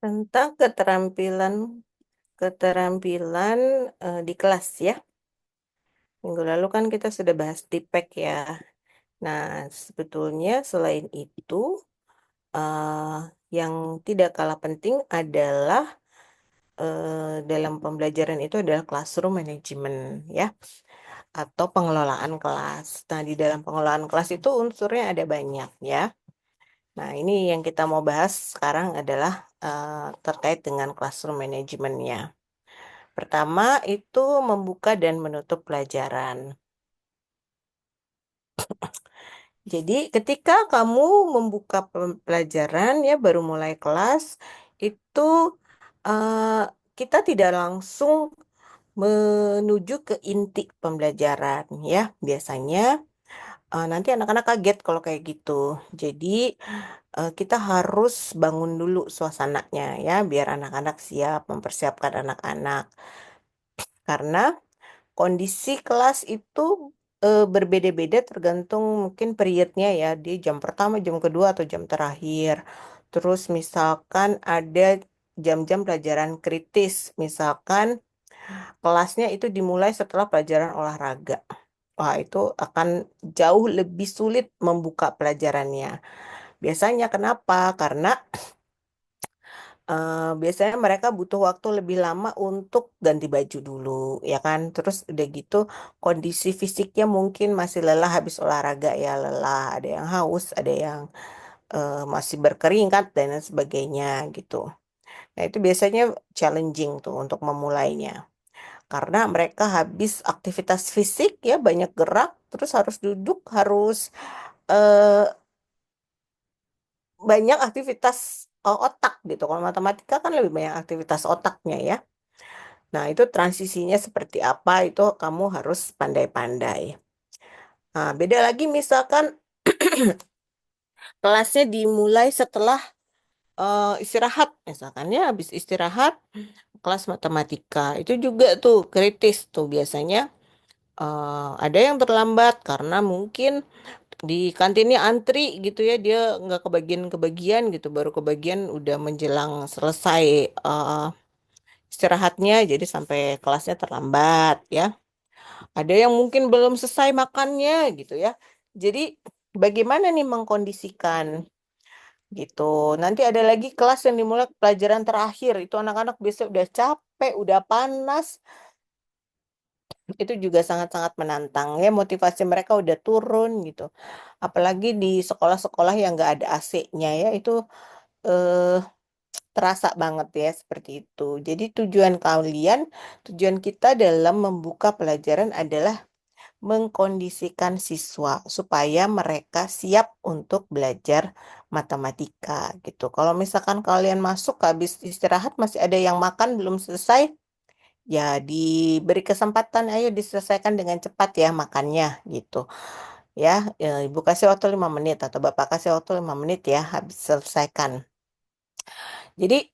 Tentang keterampilan keterampilan di kelas ya. Minggu lalu kan kita sudah bahas TPEK ya. Nah, sebetulnya selain itu eh, yang tidak kalah penting adalah dalam pembelajaran itu adalah classroom management ya, atau pengelolaan kelas. Nah, di dalam pengelolaan kelas itu unsurnya ada banyak ya. Nah, ini yang kita mau bahas sekarang adalah terkait dengan classroom manajemennya. Pertama itu membuka dan menutup pelajaran. Jadi ketika kamu membuka pelajaran ya baru mulai kelas itu eh, kita tidak langsung menuju ke inti pembelajaran ya. Biasanya nanti anak-anak kaget kalau kayak gitu. Jadi kita harus bangun dulu suasananya ya biar anak-anak siap mempersiapkan anak-anak. Karena kondisi kelas itu berbeda-beda tergantung mungkin periodnya ya, di jam pertama, jam kedua, atau jam terakhir. Terus misalkan ada jam-jam pelajaran kritis, misalkan kelasnya itu dimulai setelah pelajaran olahraga. Wah, itu akan jauh lebih sulit membuka pelajarannya. Biasanya kenapa? Karena biasanya mereka butuh waktu lebih lama untuk ganti baju dulu, ya kan? Terus udah gitu kondisi fisiknya mungkin masih lelah habis olahraga ya, lelah. Ada yang haus, ada yang masih berkeringat dan lain sebagainya gitu. Nah, itu biasanya challenging tuh untuk memulainya. Karena mereka habis aktivitas fisik ya, banyak gerak, terus harus duduk, harus eh, banyak aktivitas otak gitu. Kalau matematika kan lebih banyak aktivitas otaknya ya. Nah, itu transisinya seperti apa itu kamu harus pandai-pandai. Nah, beda lagi misalkan kelasnya dimulai setelah istirahat. Misalkan ya habis istirahat kelas matematika. Itu juga tuh kritis tuh biasanya ada yang terlambat karena mungkin di kantinnya antri gitu ya, dia nggak kebagian-kebagian gitu, baru kebagian udah menjelang selesai istirahatnya, jadi sampai kelasnya terlambat ya. Ada yang mungkin belum selesai makannya gitu ya. Jadi bagaimana nih mengkondisikan gitu. Nanti ada lagi kelas yang dimulai pelajaran terakhir. Itu anak-anak biasanya udah capek, udah panas. Itu juga sangat-sangat menantang ya. Motivasi mereka udah turun gitu. Apalagi di sekolah-sekolah yang nggak ada AC-nya ya. Itu eh, terasa banget ya seperti itu. Jadi tujuan kita dalam membuka pelajaran adalah mengkondisikan siswa supaya mereka siap untuk belajar matematika gitu. Kalau misalkan kalian masuk habis istirahat masih ada yang makan belum selesai, ya diberi kesempatan, ayo diselesaikan dengan cepat ya makannya gitu. Ya, ibu kasih waktu 5 menit atau bapak kasih waktu 5 menit ya habis selesaikan. Jadi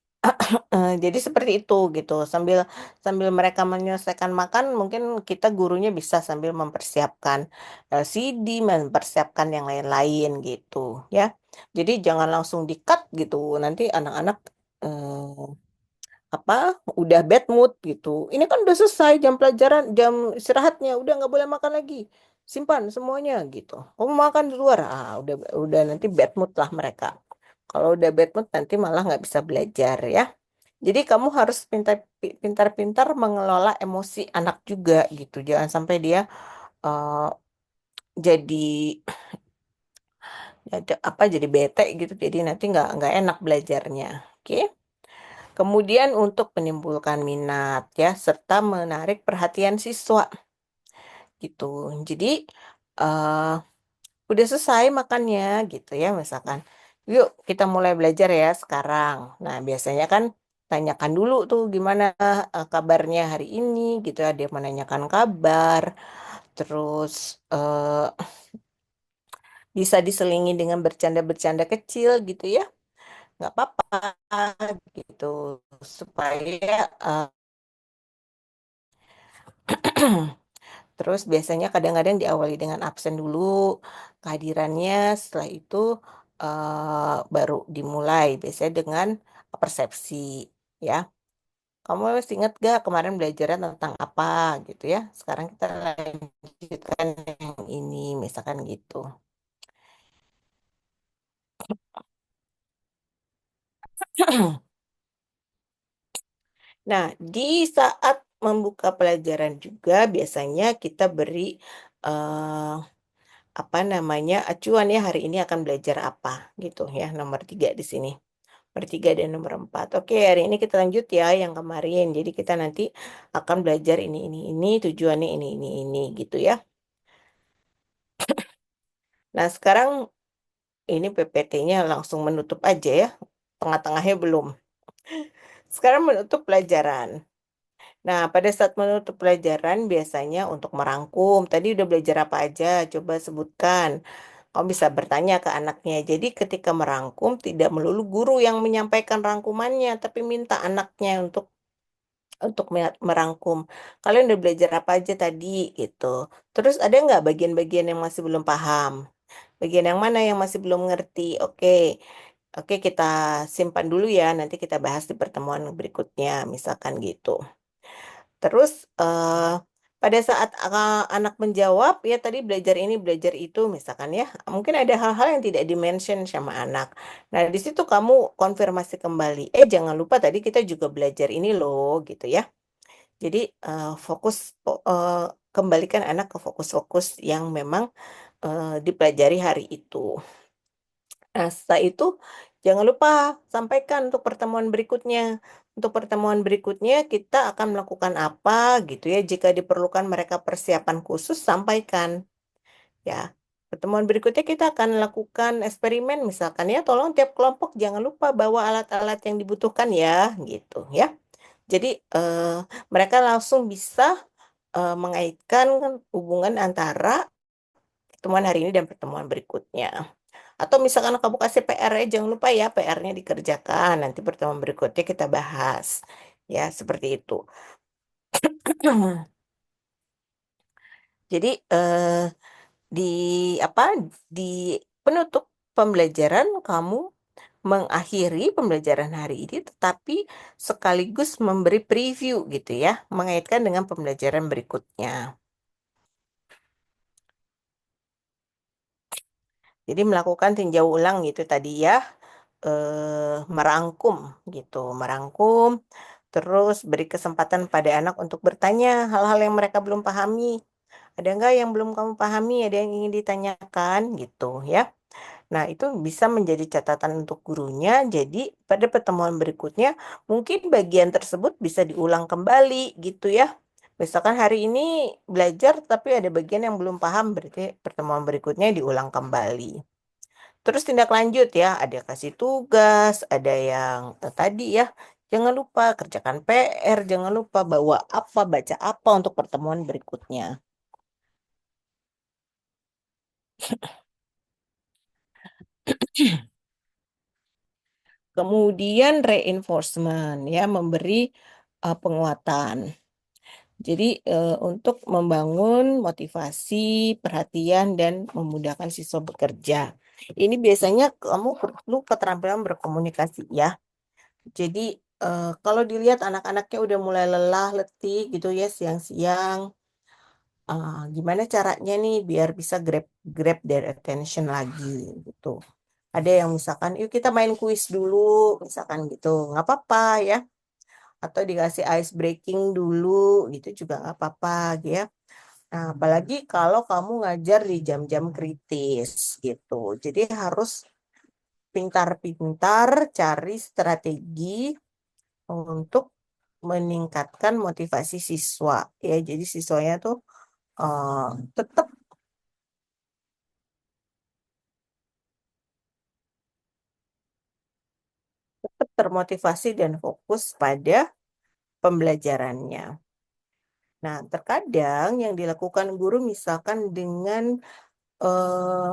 jadi seperti itu gitu. Sambil sambil mereka menyelesaikan makan, mungkin kita gurunya bisa sambil mempersiapkan LCD, mempersiapkan yang lain-lain gitu ya. Jadi jangan langsung di-cut gitu. Nanti anak-anak apa udah bad mood gitu. Ini kan udah selesai jam pelajaran, jam istirahatnya, udah nggak boleh makan lagi. Simpan semuanya gitu. Kamu makan di luar, udah nanti bad mood lah mereka. Kalau udah bad mood nanti malah nggak bisa belajar ya. Jadi kamu harus pintar-pintar mengelola emosi anak juga gitu. Jangan sampai dia eh, jadi jadi bete gitu. Jadi nanti nggak enak belajarnya. Oke. Kemudian untuk menimbulkan minat ya serta menarik perhatian siswa gitu. Jadi eh udah selesai makannya gitu ya misalkan. Yuk kita mulai belajar ya sekarang. Nah, biasanya kan tanyakan dulu tuh gimana kabarnya hari ini gitu ya. Dia menanyakan kabar. Terus bisa diselingi dengan bercanda-bercanda kecil gitu ya. Nggak apa-apa gitu. Supaya terus biasanya kadang-kadang diawali dengan absen dulu kehadirannya, setelah itu baru dimulai biasanya dengan persepsi, ya. Kamu masih ingat gak kemarin belajarnya tentang apa gitu ya? Sekarang kita lanjutkan yang ini, misalkan gitu. Nah, di saat membuka pelajaran juga biasanya kita beri eh, apa namanya acuan ya hari ini akan belajar apa gitu ya nomor 3 di sini. Nomor 3 dan nomor 4. Oke, hari ini kita lanjut ya yang kemarin. Jadi kita nanti akan belajar ini, tujuannya ini gitu ya. Nah, sekarang ini PPT-nya langsung menutup aja ya. Tengah-tengahnya belum. Sekarang menutup pelajaran. Nah, pada saat menutup pelajaran biasanya untuk merangkum. Tadi udah belajar apa aja? Coba sebutkan. Kamu bisa bertanya ke anaknya. Jadi ketika merangkum tidak melulu guru yang menyampaikan rangkumannya, tapi minta anaknya untuk merangkum. Kalian udah belajar apa aja tadi gitu. Terus ada nggak bagian-bagian yang masih belum paham? Bagian yang mana yang masih belum ngerti? Oke. Oke, kita simpan dulu ya. Nanti kita bahas di pertemuan berikutnya, misalkan gitu. Terus pada saat anak menjawab ya tadi belajar ini belajar itu misalkan ya mungkin ada hal-hal yang tidak dimention sama anak. Nah di situ kamu konfirmasi kembali. Jangan lupa tadi kita juga belajar ini loh gitu ya. Jadi fokus eh, kembalikan anak ke fokus-fokus yang memang dipelajari hari itu. Nah, setelah itu jangan lupa sampaikan untuk pertemuan berikutnya. Untuk pertemuan berikutnya kita akan melakukan apa gitu ya. Jika diperlukan mereka persiapan khusus, sampaikan ya. Pertemuan berikutnya kita akan lakukan eksperimen misalkan ya. Tolong tiap kelompok jangan lupa bawa alat-alat yang dibutuhkan ya gitu ya. Jadi mereka langsung bisa mengaitkan hubungan antara pertemuan hari ini dan pertemuan berikutnya. Atau misalkan kamu kasih PR, ya jangan lupa ya PR-nya dikerjakan. Nanti pertemuan berikutnya kita bahas. Ya, seperti itu. Jadi di apa di penutup pembelajaran kamu mengakhiri pembelajaran hari ini tetapi sekaligus memberi preview gitu ya, mengaitkan dengan pembelajaran berikutnya. Jadi melakukan tinjau ulang gitu tadi ya, merangkum gitu, merangkum, terus beri kesempatan pada anak untuk bertanya hal-hal yang mereka belum pahami. Ada nggak yang belum kamu pahami? Ada yang ingin ditanyakan gitu ya. Nah, itu bisa menjadi catatan untuk gurunya. Jadi pada pertemuan berikutnya mungkin bagian tersebut bisa diulang kembali gitu ya. Misalkan hari ini belajar tapi ada bagian yang belum paham, berarti pertemuan berikutnya diulang kembali. Terus tindak lanjut ya, ada kasih tugas, ada yang tadi ya. Jangan lupa kerjakan PR, jangan lupa bawa apa, baca apa untuk pertemuan berikutnya. Kemudian reinforcement ya, memberi penguatan. Jadi untuk membangun motivasi, perhatian dan memudahkan siswa bekerja. Ini biasanya kamu perlu keterampilan berkomunikasi ya. Jadi kalau dilihat anak-anaknya udah mulai lelah, letih gitu ya siang-siang, gimana caranya nih biar bisa grab grab their attention lagi gitu. Ada yang misalkan, yuk kita main kuis dulu, misalkan gitu, nggak apa-apa ya. Atau dikasih ice breaking dulu, gitu juga nggak apa-apa, gitu ya. Nah, apalagi kalau kamu ngajar di jam-jam kritis gitu. Jadi harus pintar-pintar cari strategi untuk meningkatkan motivasi siswa ya. Jadi siswanya tuh tetap termotivasi dan fokus pada pembelajarannya. Nah, terkadang yang dilakukan guru misalkan dengan eh,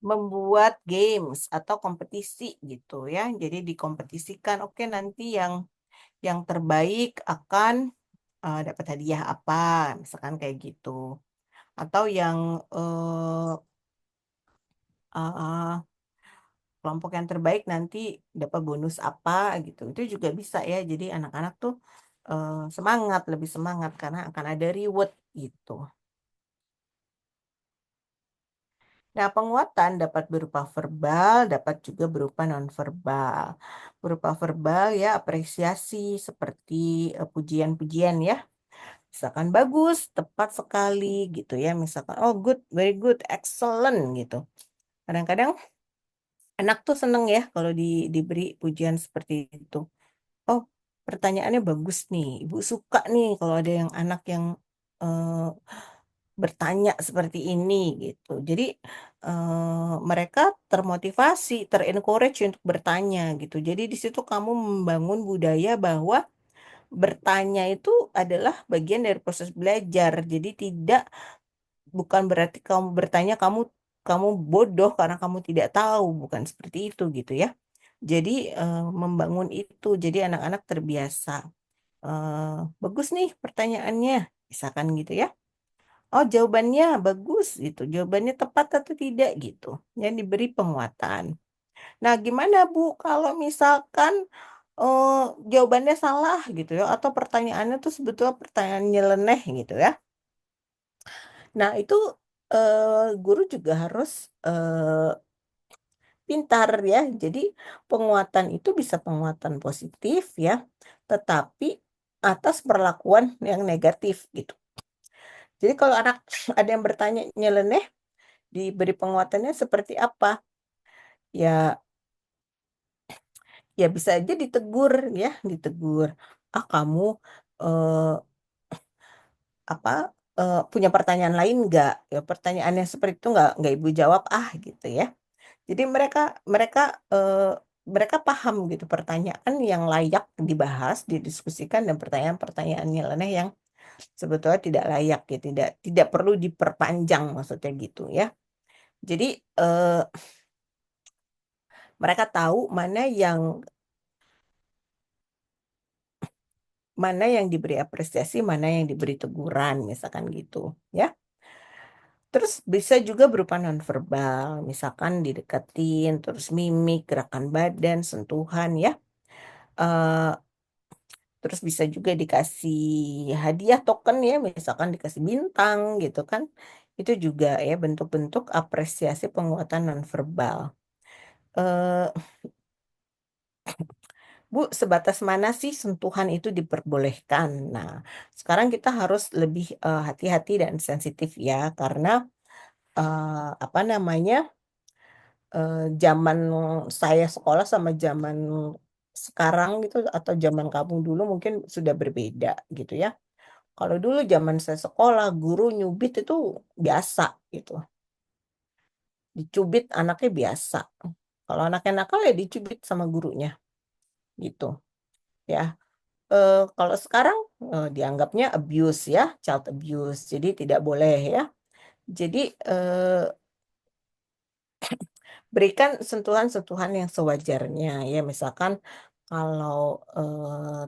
membuat games atau kompetisi gitu ya. Jadi dikompetisikan, oke nanti yang terbaik akan dapat hadiah apa, misalkan kayak gitu. atau yang eh, eh, kelompok yang terbaik nanti dapat bonus apa gitu. Itu juga bisa ya. Jadi anak-anak tuh semangat, lebih semangat karena akan ada reward gitu. Nah, penguatan dapat berupa verbal, dapat juga berupa nonverbal. Berupa verbal ya apresiasi seperti pujian-pujian ya. Misalkan bagus, tepat sekali gitu ya. Misalkan oh good, very good, excellent gitu. Kadang-kadang anak tuh seneng ya kalau diberi pujian seperti itu. Oh, pertanyaannya bagus nih. Ibu suka nih kalau ada yang anak yang eh, bertanya seperti ini gitu. Jadi mereka termotivasi, terencourage untuk bertanya gitu. Jadi di situ kamu membangun budaya bahwa bertanya itu adalah bagian dari proses belajar. Jadi tidak bukan berarti kamu bertanya kamu bodoh karena kamu tidak tahu, bukan seperti itu gitu ya. Jadi membangun itu, jadi anak-anak terbiasa. Bagus nih pertanyaannya, misalkan gitu ya. Oh, jawabannya bagus gitu. Jawabannya tepat atau tidak gitu. Yang diberi penguatan. Nah, gimana Bu kalau misalkan eh, jawabannya salah gitu ya atau pertanyaannya tuh sebetulnya pertanyaan nyeleneh gitu ya. Nah, itu guru juga harus eh, pintar ya. Jadi penguatan itu bisa penguatan positif ya, tetapi atas perlakuan yang negatif gitu. Jadi kalau anak ada yang bertanya nyeleneh, diberi penguatannya seperti apa? Ya, ya bisa aja ditegur ya, ditegur. Ah kamu eh, apa punya pertanyaan lain nggak? Ya pertanyaan yang seperti itu nggak ibu jawab ah gitu ya. Jadi mereka mereka eh, mereka paham gitu pertanyaan yang layak dibahas, didiskusikan dan pertanyaan-pertanyaan nyeleneh yang sebetulnya tidak layak ya, tidak perlu diperpanjang maksudnya gitu ya. Jadi eh, mereka tahu mana yang diberi apresiasi, mana yang diberi teguran, misalkan gitu, ya. Terus bisa juga berupa nonverbal, misalkan dideketin, terus mimik, gerakan badan, sentuhan, ya. Eh, terus bisa juga dikasih hadiah token ya, misalkan dikasih bintang gitu kan. Itu juga ya bentuk-bentuk apresiasi penguatan nonverbal. Eh, Bu, sebatas mana sih sentuhan itu diperbolehkan? Nah, sekarang kita harus lebih hati-hati dan sensitif ya, karena apa namanya zaman saya sekolah sama zaman sekarang gitu atau zaman kamu dulu mungkin sudah berbeda gitu ya. Kalau dulu zaman saya sekolah, guru nyubit itu biasa gitu, dicubit anaknya biasa. Kalau anaknya nakal ya dicubit sama gurunya gitu ya. Kalau sekarang dianggapnya abuse ya, child abuse. Jadi tidak boleh ya. Jadi eh, berikan sentuhan-sentuhan yang sewajarnya ya. Misalkan kalau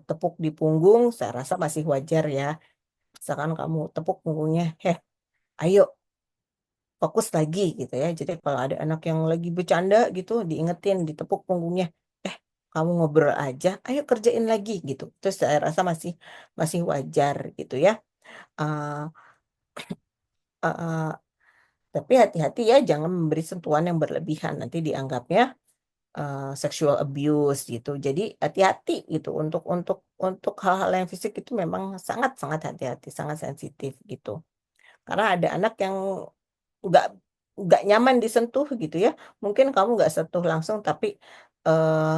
tepuk di punggung, saya rasa masih wajar ya. Misalkan kamu tepuk punggungnya, ayo fokus lagi gitu ya. Jadi kalau ada anak yang lagi bercanda gitu, diingetin, ditepuk punggungnya, kamu ngobrol aja, ayo kerjain lagi gitu. Terus saya rasa masih masih wajar gitu ya. Eh, eh, eh, tapi hati-hati ya, jangan memberi sentuhan yang berlebihan. Nanti dianggapnya sexual abuse gitu. Jadi hati-hati gitu untuk hal-hal yang fisik itu memang sangat-sangat hati-hati, sangat sensitif gitu. Karena ada anak yang nggak nggak nyaman disentuh gitu ya. Mungkin kamu nggak sentuh langsung, tapi eh,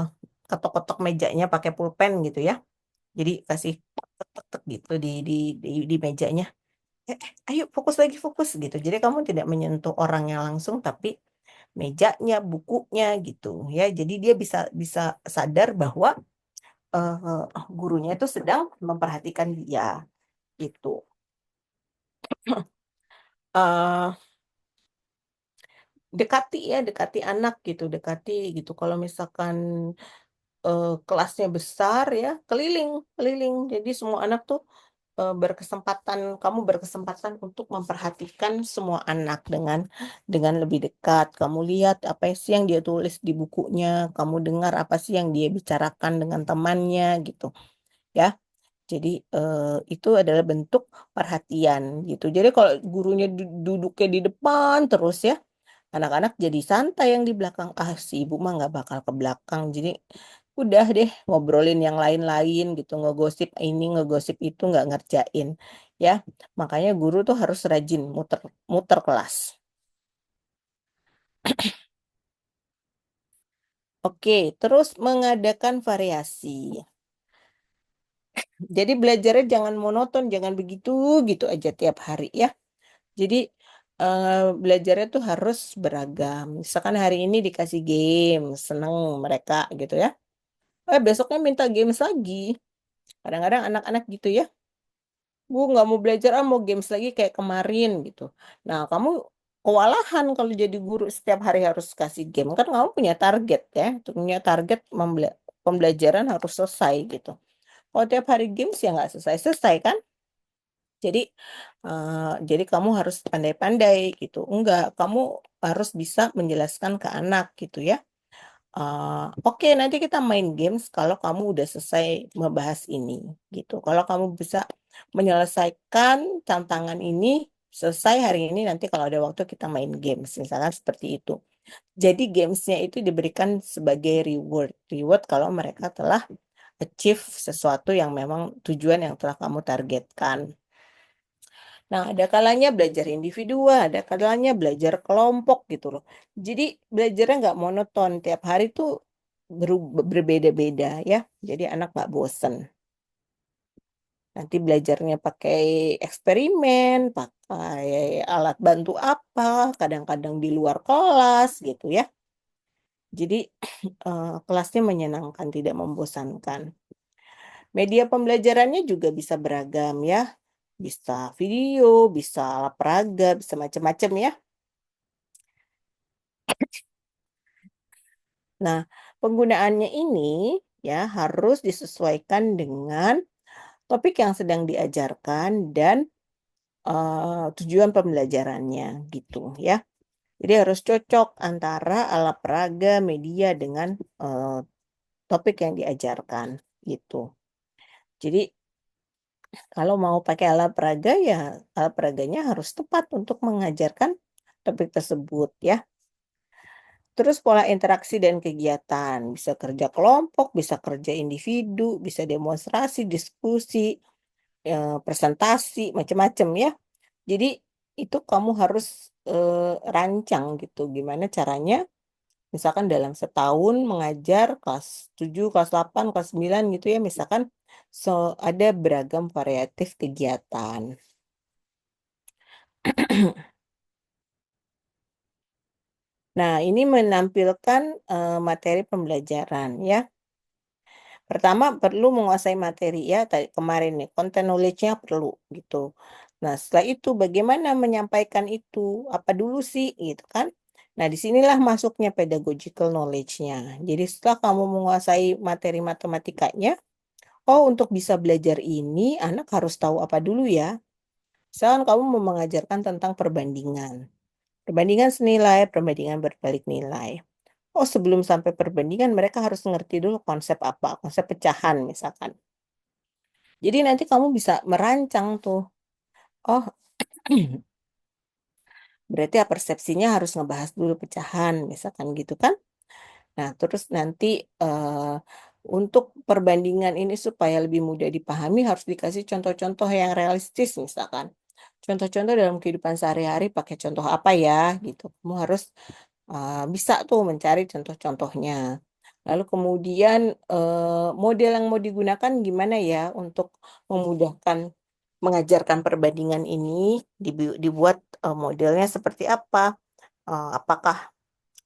ketok-ketok mejanya pakai pulpen gitu ya. Jadi kasih tek tek tek gitu di mejanya. Ayo fokus lagi fokus gitu. Jadi kamu tidak menyentuh orangnya langsung, tapi mejanya, bukunya gitu ya. Jadi dia bisa bisa sadar bahwa gurunya itu sedang memperhatikan dia gitu. eh Dekati ya, dekati anak gitu, dekati gitu. Kalau misalkan kelasnya besar ya, keliling, keliling. Jadi semua anak tuh kamu berkesempatan untuk memperhatikan semua anak dengan lebih dekat. Kamu lihat apa sih yang dia tulis di bukunya, kamu dengar apa sih yang dia bicarakan dengan temannya gitu ya. Jadi itu adalah bentuk perhatian gitu. Jadi kalau gurunya duduknya di depan terus ya, anak-anak jadi santai yang di belakang. Ah, si ibu mah nggak bakal ke belakang. Jadi udah deh ngobrolin yang lain-lain gitu, ngegosip ini, ngegosip itu, nggak ngerjain. Ya, makanya guru tuh harus rajin muter muter kelas. Oke, terus mengadakan variasi. Jadi belajarnya jangan monoton, jangan begitu gitu aja tiap hari ya. Jadi belajarnya tuh harus beragam. Misalkan hari ini dikasih game, seneng mereka gitu ya. Besoknya minta games lagi. Kadang-kadang anak-anak gitu ya. Bu nggak mau belajar, mau games lagi kayak kemarin gitu. Nah, kamu kewalahan kalau jadi guru setiap hari harus kasih game. Kan kamu punya target ya. Punya target pembelajaran harus selesai gitu. Kalau tiap hari games ya nggak selesai-selesai kan? Jadi, jadi kamu harus pandai-pandai gitu. Enggak, kamu harus bisa menjelaskan ke anak gitu ya. Oke, nanti kita main games kalau kamu udah selesai membahas ini gitu. Kalau kamu bisa menyelesaikan tantangan ini selesai hari ini, nanti kalau ada waktu kita main games, misalkan seperti itu. Jadi gamesnya itu diberikan sebagai reward. Reward kalau mereka telah achieve sesuatu yang memang tujuan yang telah kamu targetkan. Nah, ada kalanya belajar individual, ada kalanya belajar kelompok gitu loh. Jadi belajarnya nggak monoton, tiap hari tuh berbeda-beda ya. Jadi anak nggak bosen. Nanti belajarnya pakai eksperimen, pakai alat bantu apa, kadang-kadang di luar kelas gitu ya. Jadi kelasnya menyenangkan, tidak membosankan. Media pembelajarannya juga bisa beragam ya. Bisa video, bisa alat peraga, bisa macam-macam ya. Nah, penggunaannya ini ya harus disesuaikan dengan topik yang sedang diajarkan dan tujuan pembelajarannya gitu ya. Jadi harus cocok antara alat peraga, media dengan eh, topik yang diajarkan gitu. Jadi kalau mau pakai alat peraga ya alat peraganya harus tepat untuk mengajarkan topik tersebut ya. Terus pola interaksi dan kegiatan, bisa kerja kelompok, bisa kerja individu, bisa demonstrasi, diskusi, presentasi, macam-macam ya. Jadi itu kamu harus rancang gitu, gimana caranya, misalkan dalam setahun mengajar kelas 7, kelas 8, kelas 9 gitu ya, misalkan ada beragam variatif kegiatan. Nah, ini menampilkan materi pembelajaran ya. Pertama perlu menguasai materi ya, tadi kemarin nih, content knowledge-nya perlu gitu. Nah, setelah itu bagaimana menyampaikan itu? Apa dulu sih gitu kan? Nah, disinilah masuknya pedagogical knowledge-nya. Jadi setelah kamu menguasai materi matematikanya, oh untuk bisa belajar ini anak harus tahu apa dulu ya? Misalkan kamu mau mengajarkan tentang perbandingan. Perbandingan senilai, perbandingan berbalik nilai. Oh, sebelum sampai perbandingan mereka harus ngerti dulu konsep apa, konsep pecahan misalkan. Jadi nanti kamu bisa merancang tuh. Oh, berarti ya persepsinya harus ngebahas dulu pecahan, misalkan gitu kan. Nah, terus nanti eh, untuk perbandingan ini supaya lebih mudah dipahami harus dikasih contoh-contoh yang realistis misalkan. Contoh-contoh dalam kehidupan sehari-hari pakai contoh apa ya gitu. Kamu harus bisa tuh mencari contoh-contohnya. Lalu kemudian model yang mau digunakan gimana ya untuk memudahkan mengajarkan perbandingan ini, dibuat modelnya seperti apa? Apakah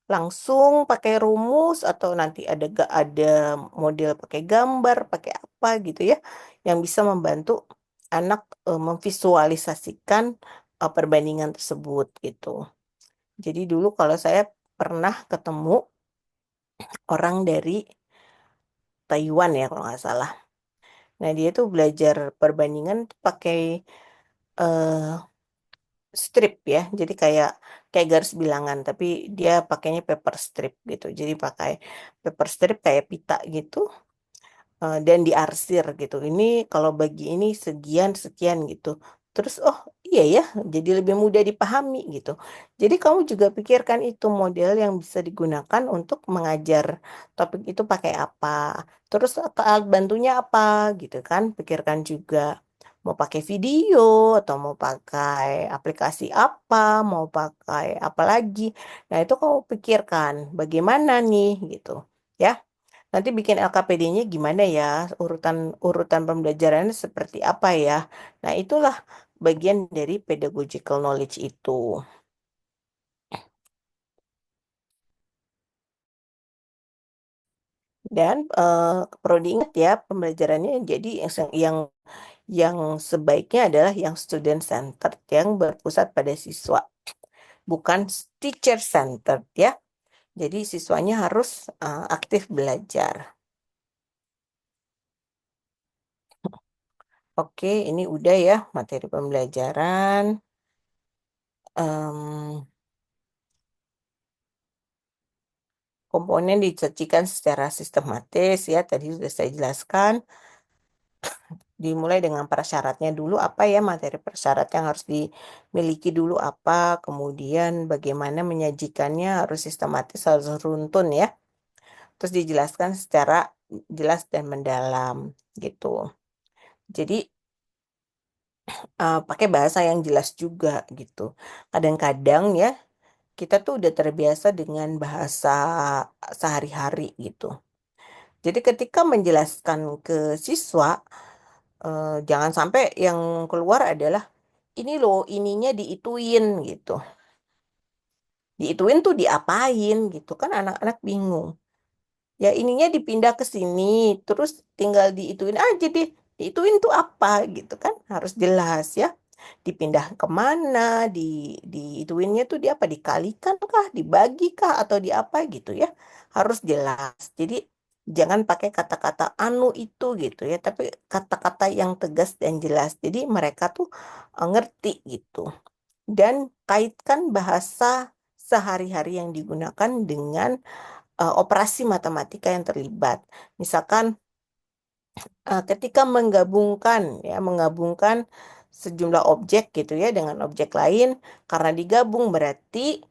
langsung pakai rumus atau nanti ada model pakai gambar, pakai apa gitu ya, yang bisa membantu anak memvisualisasikan perbandingan tersebut gitu. Jadi dulu kalau saya pernah ketemu orang dari Taiwan ya kalau nggak salah. Nah, dia tuh belajar perbandingan tuh pakai eh, strip ya. Jadi kayak garis bilangan, tapi dia pakainya paper strip gitu. Jadi pakai paper strip kayak pita gitu, dan diarsir gitu. Ini kalau bagi ini sekian sekian gitu. Terus oh iya ya, jadi lebih mudah dipahami gitu. Jadi kamu juga pikirkan itu model yang bisa digunakan untuk mengajar topik itu pakai apa. Terus alat bantunya apa gitu kan? Pikirkan juga mau pakai video atau mau pakai aplikasi apa, mau pakai apa lagi. Nah, itu kamu pikirkan bagaimana nih gitu. Ya. Nanti bikin LKPD-nya gimana ya? Urutan urutan pembelajarannya seperti apa ya? Nah, itulah bagian dari pedagogical knowledge itu. Dan perlu diingat ya, pembelajarannya jadi yang sebaiknya adalah yang student centered, yang berpusat pada siswa, bukan teacher centered ya. Jadi siswanya harus aktif belajar. Oke, ini udah ya materi pembelajaran. Em, Komponen disajikan secara sistematis ya, tadi sudah saya jelaskan. Dimulai dengan prasyaratnya dulu apa ya, materi persyarat yang harus dimiliki dulu apa, kemudian bagaimana menyajikannya harus sistematis, harus runtun ya. Terus dijelaskan secara jelas dan mendalam gitu. Jadi pakai bahasa yang jelas juga gitu. Kadang-kadang ya kita tuh udah terbiasa dengan bahasa sehari-hari gitu. Jadi ketika menjelaskan ke siswa, jangan sampai yang keluar adalah ini loh, ininya diituin gitu. Diituin tuh diapain gitu kan anak-anak bingung. Ya ininya dipindah ke sini, terus tinggal diituin aja deh. Diituin tuh apa gitu kan harus jelas ya. Dipindah kemana, diituinnya tuh di apa? Dikalikan kah, dibagi kah, atau di apa gitu ya. Harus jelas. Jadi jangan pakai kata-kata anu itu gitu ya, tapi kata-kata yang tegas dan jelas. Jadi mereka tuh ngerti gitu. Dan kaitkan bahasa sehari-hari yang digunakan dengan operasi matematika yang terlibat. Misalkan ketika menggabungkan sejumlah objek gitu ya dengan objek lain, karena digabung berarti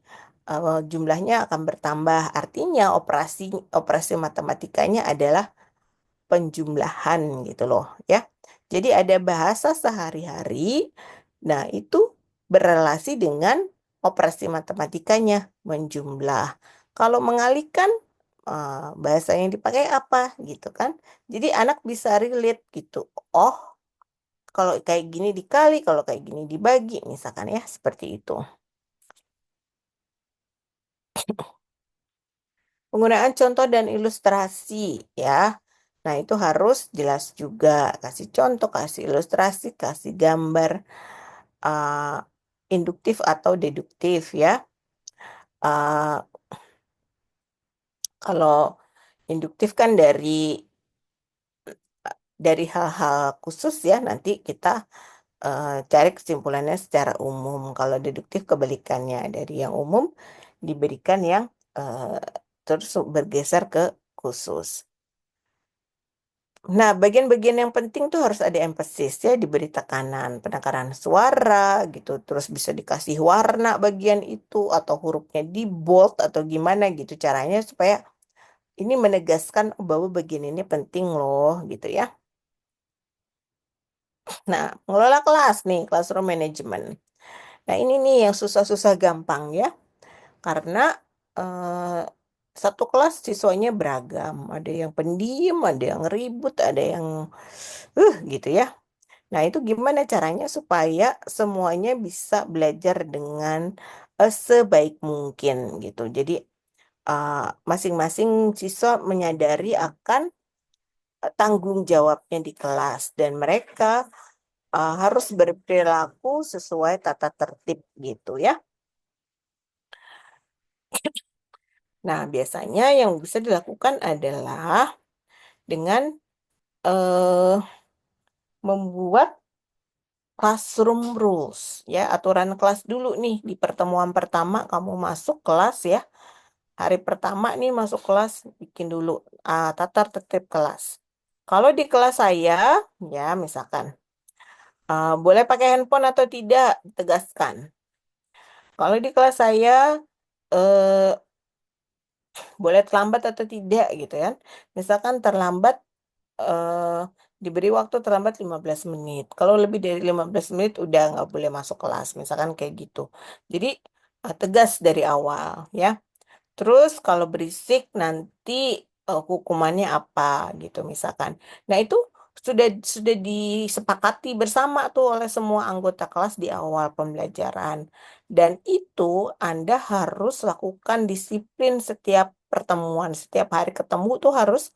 jumlahnya akan bertambah. Artinya operasi operasi matematikanya adalah penjumlahan gitu loh ya. Jadi ada bahasa sehari-hari, nah itu berelasi dengan operasi matematikanya, menjumlah. Kalau mengalihkan, bahasa yang dipakai apa gitu kan. Jadi anak bisa relate gitu. Oh, kalau kayak gini dikali, kalau kayak gini dibagi, misalkan ya seperti itu. Penggunaan contoh dan ilustrasi ya. Nah, itu harus jelas juga. Kasih contoh, kasih ilustrasi, kasih gambar, uh, induktif atau deduktif ya. Uh, Kalau induktif kan dari hal-hal khusus ya, nanti kita cari kesimpulannya secara umum. Kalau deduktif kebalikannya, dari yang umum diberikan yang uh, terus bergeser ke khusus. Nah, bagian-bagian yang penting tuh harus ada emphasis ya, diberi tekanan, penekanan suara gitu, terus bisa dikasih warna bagian itu atau hurufnya di bold atau gimana gitu caranya supaya ini menegaskan bahwa bagian ini penting loh gitu ya. Nah, mengelola kelas nih, classroom management. Nah, ini nih yang susah-susah gampang ya, karena eh, satu kelas siswanya beragam, ada yang pendiam, ada yang ribut, ada yang gitu ya. Nah, itu gimana caranya supaya semuanya bisa belajar dengan sebaik mungkin gitu. Jadi uh, masing-masing siswa menyadari akan tanggung jawabnya di kelas dan mereka harus berperilaku sesuai tata tertib gitu ya. Nah, biasanya yang bisa dilakukan adalah dengan eh, membuat classroom rules, ya, aturan kelas dulu nih di pertemuan pertama kamu masuk kelas ya. Hari pertama nih masuk kelas bikin dulu tata tertib kelas. Kalau di kelas saya, ya misalkan, boleh pakai handphone atau tidak, tegaskan. Kalau di kelas saya, eh, boleh terlambat atau tidak gitu kan. Misalkan terlambat, eh, diberi waktu terlambat 15 menit. Kalau lebih dari 15 menit udah nggak boleh masuk kelas, misalkan kayak gitu. Jadi tegas dari awal ya. Terus kalau berisik nanti hukumannya apa gitu misalkan. Nah, itu sudah disepakati bersama tuh oleh semua anggota kelas di awal pembelajaran. Dan itu Anda harus lakukan disiplin setiap pertemuan, setiap hari ketemu tuh harus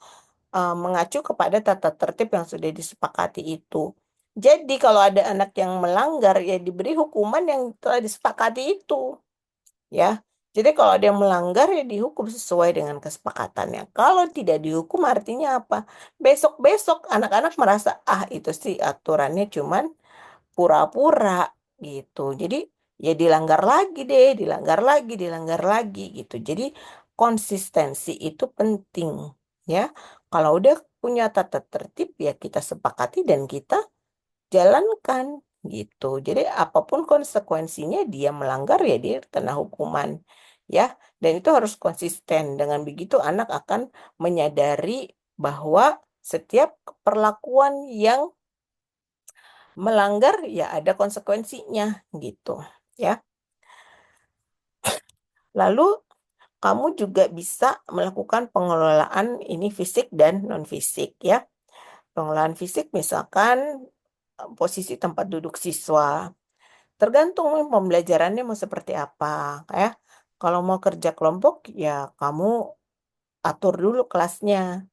mengacu kepada tata tertib yang sudah disepakati itu. Jadi kalau ada anak yang melanggar ya diberi hukuman yang telah disepakati itu. Ya, jadi kalau ada yang melanggar ya dihukum sesuai dengan kesepakatannya. Kalau tidak dihukum artinya apa? Besok-besok anak-anak merasa, ah itu sih aturannya cuman pura-pura gitu. Jadi ya dilanggar lagi deh, dilanggar lagi, dilanggar lagi gitu. Jadi konsistensi itu penting ya. Kalau udah punya tata tertib ya kita sepakati dan kita jalankan gitu. Jadi apapun konsekuensinya dia melanggar ya dia kena hukuman ya. Dan itu harus konsisten. Dengan begitu anak akan menyadari bahwa setiap perlakuan yang melanggar ya ada konsekuensinya gitu ya. Lalu kamu juga bisa melakukan pengelolaan ini fisik dan non fisik ya. Pengelolaan fisik misalkan posisi tempat duduk siswa. Tergantung nih pembelajarannya mau seperti apa, ya. Kalau mau kerja kelompok, ya kamu atur dulu kelasnya,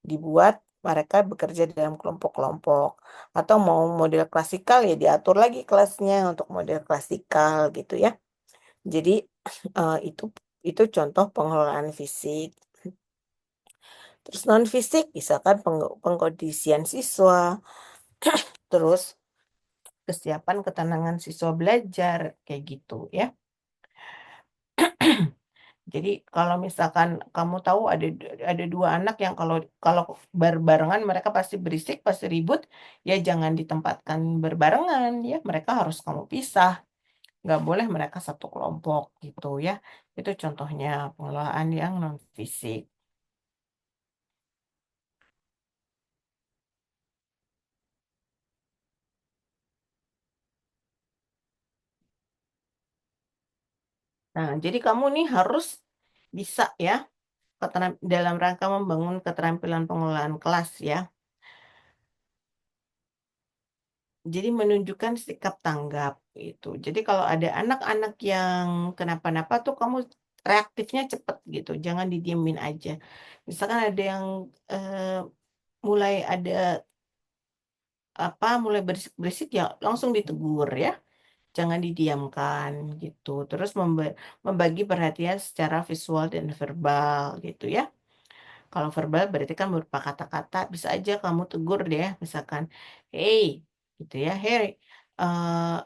dibuat mereka bekerja dalam kelompok-kelompok. Atau mau model klasikal, ya diatur lagi kelasnya untuk model klasikal gitu ya. Jadi itu contoh pengelolaan fisik. Terus non fisik, misalkan pengkondisian siswa, terus kesiapan ketenangan siswa belajar, kayak gitu ya. Jadi kalau misalkan kamu tahu ada dua anak yang kalau kalau berbarengan mereka pasti berisik, pasti ribut, ya jangan ditempatkan berbarengan ya. Mereka harus kamu pisah. Nggak boleh mereka satu kelompok gitu ya. Itu contohnya pengelolaan yang non fisik. Nah, jadi kamu nih harus bisa ya dalam rangka membangun keterampilan pengelolaan kelas ya. Jadi menunjukkan sikap tanggap gitu. Jadi kalau ada anak-anak yang kenapa-napa tuh kamu reaktifnya cepet gitu, jangan didiemin aja. Misalkan ada yang mulai ada mulai berisik-berisik ya langsung ditegur ya, jangan didiamkan gitu. Terus membagi perhatian secara visual dan verbal gitu ya. Kalau verbal berarti kan berupa kata-kata, bisa aja kamu tegur deh, misalkan, hey, gitu ya, hey, eh,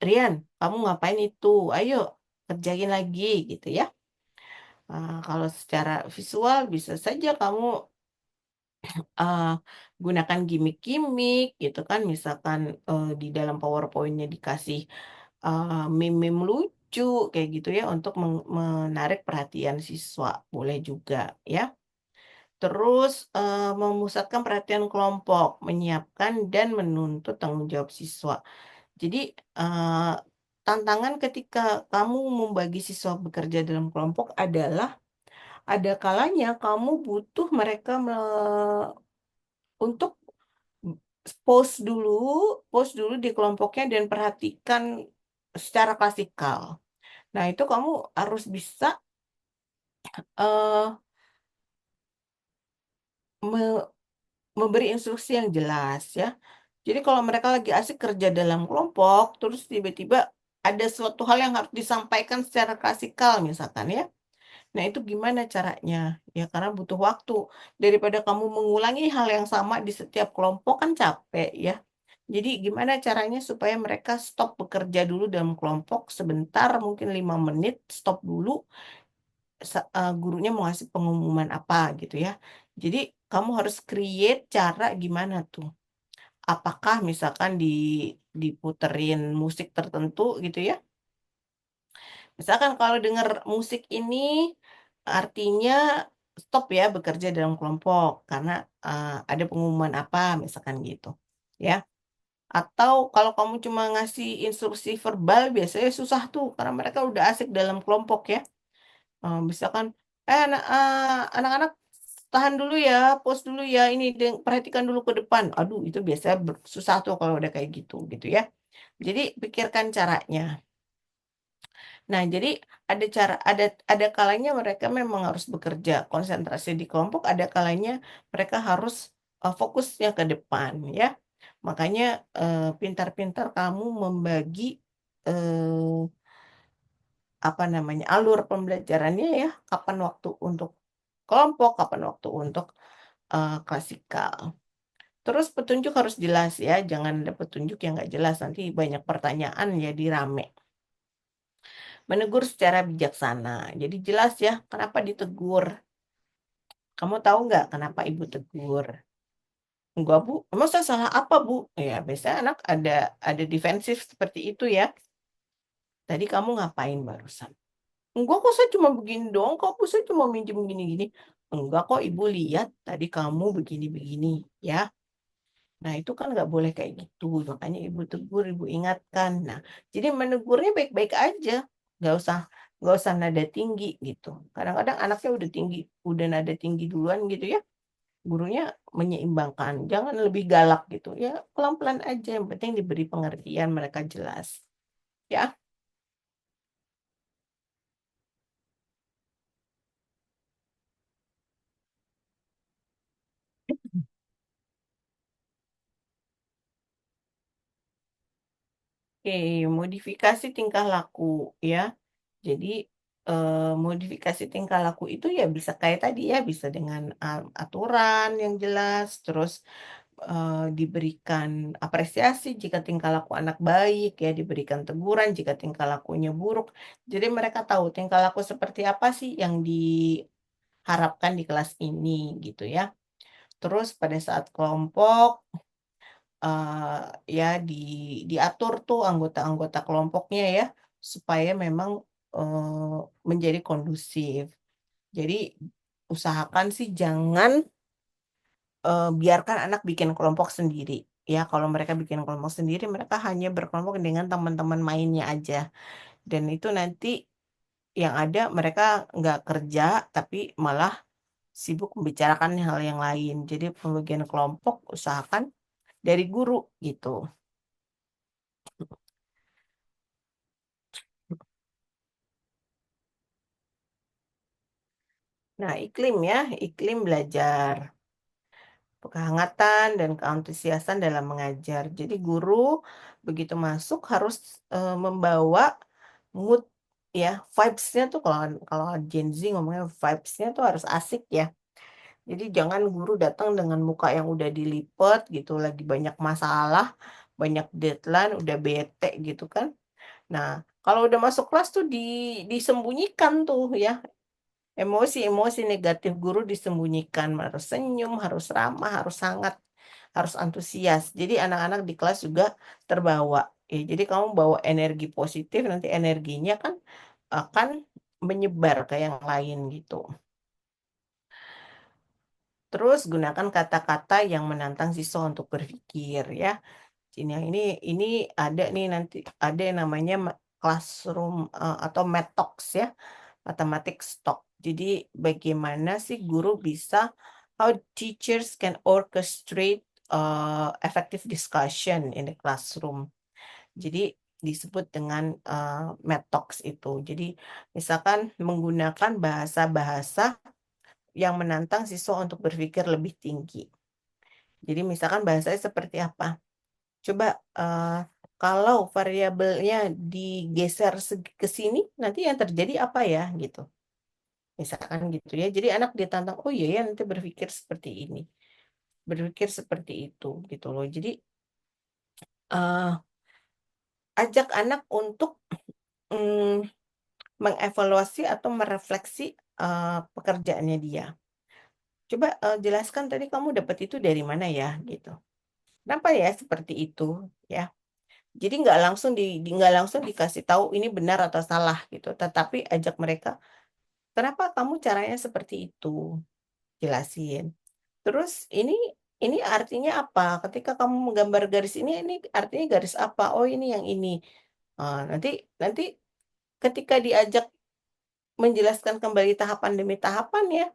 Rian, kamu ngapain itu? Ayo, kerjain lagi gitu ya. Kalau secara visual bisa saja kamu uh, gunakan gimmick-gimmick gitu kan. Misalkan di dalam PowerPoint-nya dikasih meme-meme lucu kayak gitu ya untuk menarik perhatian siswa. Boleh juga ya. Terus memusatkan perhatian kelompok, menyiapkan dan menuntut tanggung jawab siswa. Jadi, tantangan ketika kamu membagi siswa bekerja dalam kelompok adalah ada kalanya kamu butuh mereka untuk pause dulu, pause dulu di kelompoknya dan perhatikan secara klasikal. Nah, itu kamu harus bisa eh, me- memberi instruksi yang jelas ya. Jadi kalau mereka lagi asik kerja dalam kelompok, terus tiba-tiba ada suatu hal yang harus disampaikan secara klasikal misalkan ya. Nah, itu gimana caranya? Ya, karena butuh waktu. Daripada kamu mengulangi hal yang sama di setiap kelompok kan capek ya. Jadi gimana caranya supaya mereka stop bekerja dulu dalam kelompok sebentar, mungkin 5 menit, stop dulu, gurunya mau ngasih pengumuman apa gitu ya. Jadi kamu harus create cara gimana tuh. Apakah misalkan diputerin musik tertentu gitu ya. Misalkan kalau dengar musik ini artinya stop ya bekerja dalam kelompok karena ada pengumuman apa misalkan gitu. Ya. Atau kalau kamu cuma ngasih instruksi verbal biasanya susah tuh karena mereka udah asik dalam kelompok ya. Misalkan, anak-anak tahan dulu ya, pause dulu ya, ini perhatikan dulu ke depan. Aduh, itu biasanya susah tuh kalau udah kayak gitu ya. Jadi pikirkan caranya. Nah, jadi ada kalanya mereka memang harus bekerja konsentrasi di kelompok, ada kalanya mereka harus fokusnya ke depan ya. Makanya pintar-pintar kamu membagi eh, apa namanya alur pembelajarannya ya, kapan waktu untuk kelompok, kapan waktu untuk klasikal. Terus petunjuk harus jelas ya, jangan ada petunjuk yang nggak jelas, nanti banyak pertanyaan jadi rame. Menegur secara bijaksana, jadi jelas ya kenapa ditegur. Kamu tahu nggak kenapa ibu tegur? Enggak bu, emang saya salah apa bu? Ya biasanya anak ada defensif seperti itu ya. Tadi kamu ngapain barusan? Enggak kok saya cuma begini doang kok bu, saya cuma minjem gini-gini. Enggak kok ibu lihat tadi kamu begini-begini ya. Nah, itu kan nggak boleh kayak gitu. Makanya ibu tegur, ibu ingatkan. Nah, jadi menegurnya baik-baik aja. Nggak usah nggak usah nada tinggi gitu. Kadang-kadang anaknya udah nada tinggi duluan gitu ya. Gurunya menyeimbangkan. Jangan lebih galak gitu. Ya, pelan-pelan aja. Yang penting diberi pengertian, mereka jelas. Ya, oke. Modifikasi tingkah laku ya. Jadi modifikasi tingkah laku itu ya bisa kayak tadi ya, bisa dengan aturan yang jelas, terus diberikan apresiasi jika tingkah laku anak baik, ya diberikan teguran jika tingkah lakunya buruk. Jadi mereka tahu tingkah laku seperti apa sih yang diharapkan di kelas ini gitu ya. Terus pada saat kelompok ya diatur tuh anggota-anggota kelompoknya ya supaya memang menjadi kondusif. Jadi usahakan sih jangan biarkan anak bikin kelompok sendiri. Ya, kalau mereka bikin kelompok sendiri, mereka hanya berkelompok dengan teman-teman mainnya aja. Dan itu nanti yang ada mereka nggak kerja, tapi malah sibuk membicarakan hal yang lain. Jadi pembagian kelompok usahakan dari guru gitu. Nah, iklim ya, iklim belajar. Kehangatan dan keantusiasan dalam mengajar. Jadi guru begitu masuk harus membawa mood ya, vibes-nya tuh kalau kalau Gen Z ngomongnya vibes-nya tuh harus asik ya. Jadi jangan guru datang dengan muka yang udah dilipet gitu, lagi banyak masalah, banyak deadline, udah bete gitu kan. Nah, kalau udah masuk kelas tuh disembunyikan tuh ya. Emosi-emosi negatif guru disembunyikan, harus senyum, harus ramah, harus hangat, harus antusias. Jadi anak-anak di kelas juga terbawa. Ya, jadi kamu bawa energi positif, nanti energinya kan akan menyebar ke yang lain gitu. Terus gunakan kata-kata yang menantang siswa untuk berpikir ya. Ini ada nih nanti ada yang namanya classroom atau metox ya, matematik stock. Jadi bagaimana sih guru bisa how teachers can orchestrate effective discussion in the classroom. Jadi disebut dengan metox itu. Jadi misalkan menggunakan bahasa-bahasa yang menantang siswa untuk berpikir lebih tinggi. Jadi misalkan bahasanya seperti apa? Coba kalau variabelnya digeser ke sini, nanti yang terjadi apa ya gitu. misalkan gitu ya. Jadi anak ditantang, oh iya ya nanti berpikir seperti ini, berpikir seperti itu gitu loh. Jadi eh, ajak anak untuk mm, mengevaluasi atau merefleksi pekerjaannya dia. Coba jelaskan tadi kamu dapat itu dari mana ya gitu. Kenapa ya seperti itu ya? Jadi nggak langsung dikasih tahu ini benar atau salah gitu, tetapi ajak mereka, kenapa kamu caranya seperti itu? Jelasin. Terus ini artinya apa? Ketika kamu menggambar garis ini artinya garis apa? Oh, ini yang ini. Nanti nanti ketika diajak menjelaskan kembali tahapan demi tahapan ya,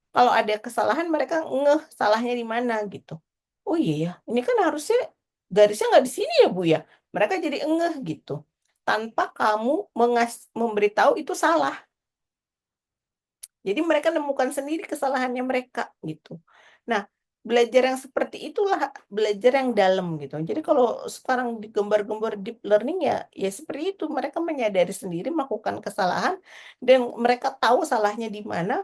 kalau ada kesalahan mereka ngeh salahnya di mana gitu. Oh iya ya, ini kan harusnya garisnya nggak di sini ya Bu ya. Mereka jadi ngeh gitu. Tanpa kamu memberitahu itu salah. Jadi mereka nemukan sendiri kesalahannya mereka gitu. Nah, belajar yang seperti itulah belajar yang dalam gitu. Jadi kalau sekarang digembar-gembar deep learning ya, ya seperti itu. Mereka menyadari sendiri melakukan kesalahan dan mereka tahu salahnya di mana.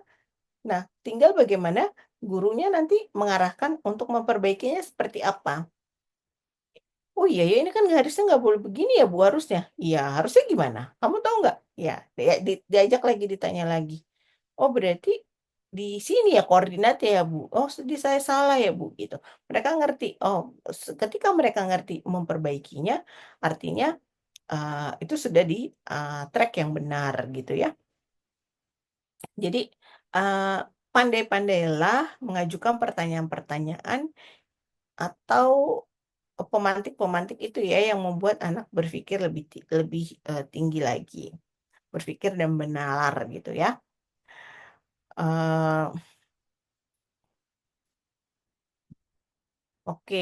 Nah, tinggal bagaimana gurunya nanti mengarahkan untuk memperbaikinya seperti apa. Oh iya ya, ini kan harusnya nggak boleh begini ya Bu harusnya. Iya, harusnya gimana? Kamu tahu nggak? Ya, diajak lagi ditanya lagi. Oh berarti di sini ya koordinatnya ya Bu. Oh di saya salah ya Bu gitu. Mereka ngerti. Oh ketika mereka ngerti memperbaikinya, artinya itu sudah di track yang benar gitu ya. Jadi eh, pandai-pandailah mengajukan pertanyaan-pertanyaan atau pemantik-pemantik itu ya yang membuat anak berpikir lebih tinggi lagi, berpikir dan benalar gitu ya. Eh, oke,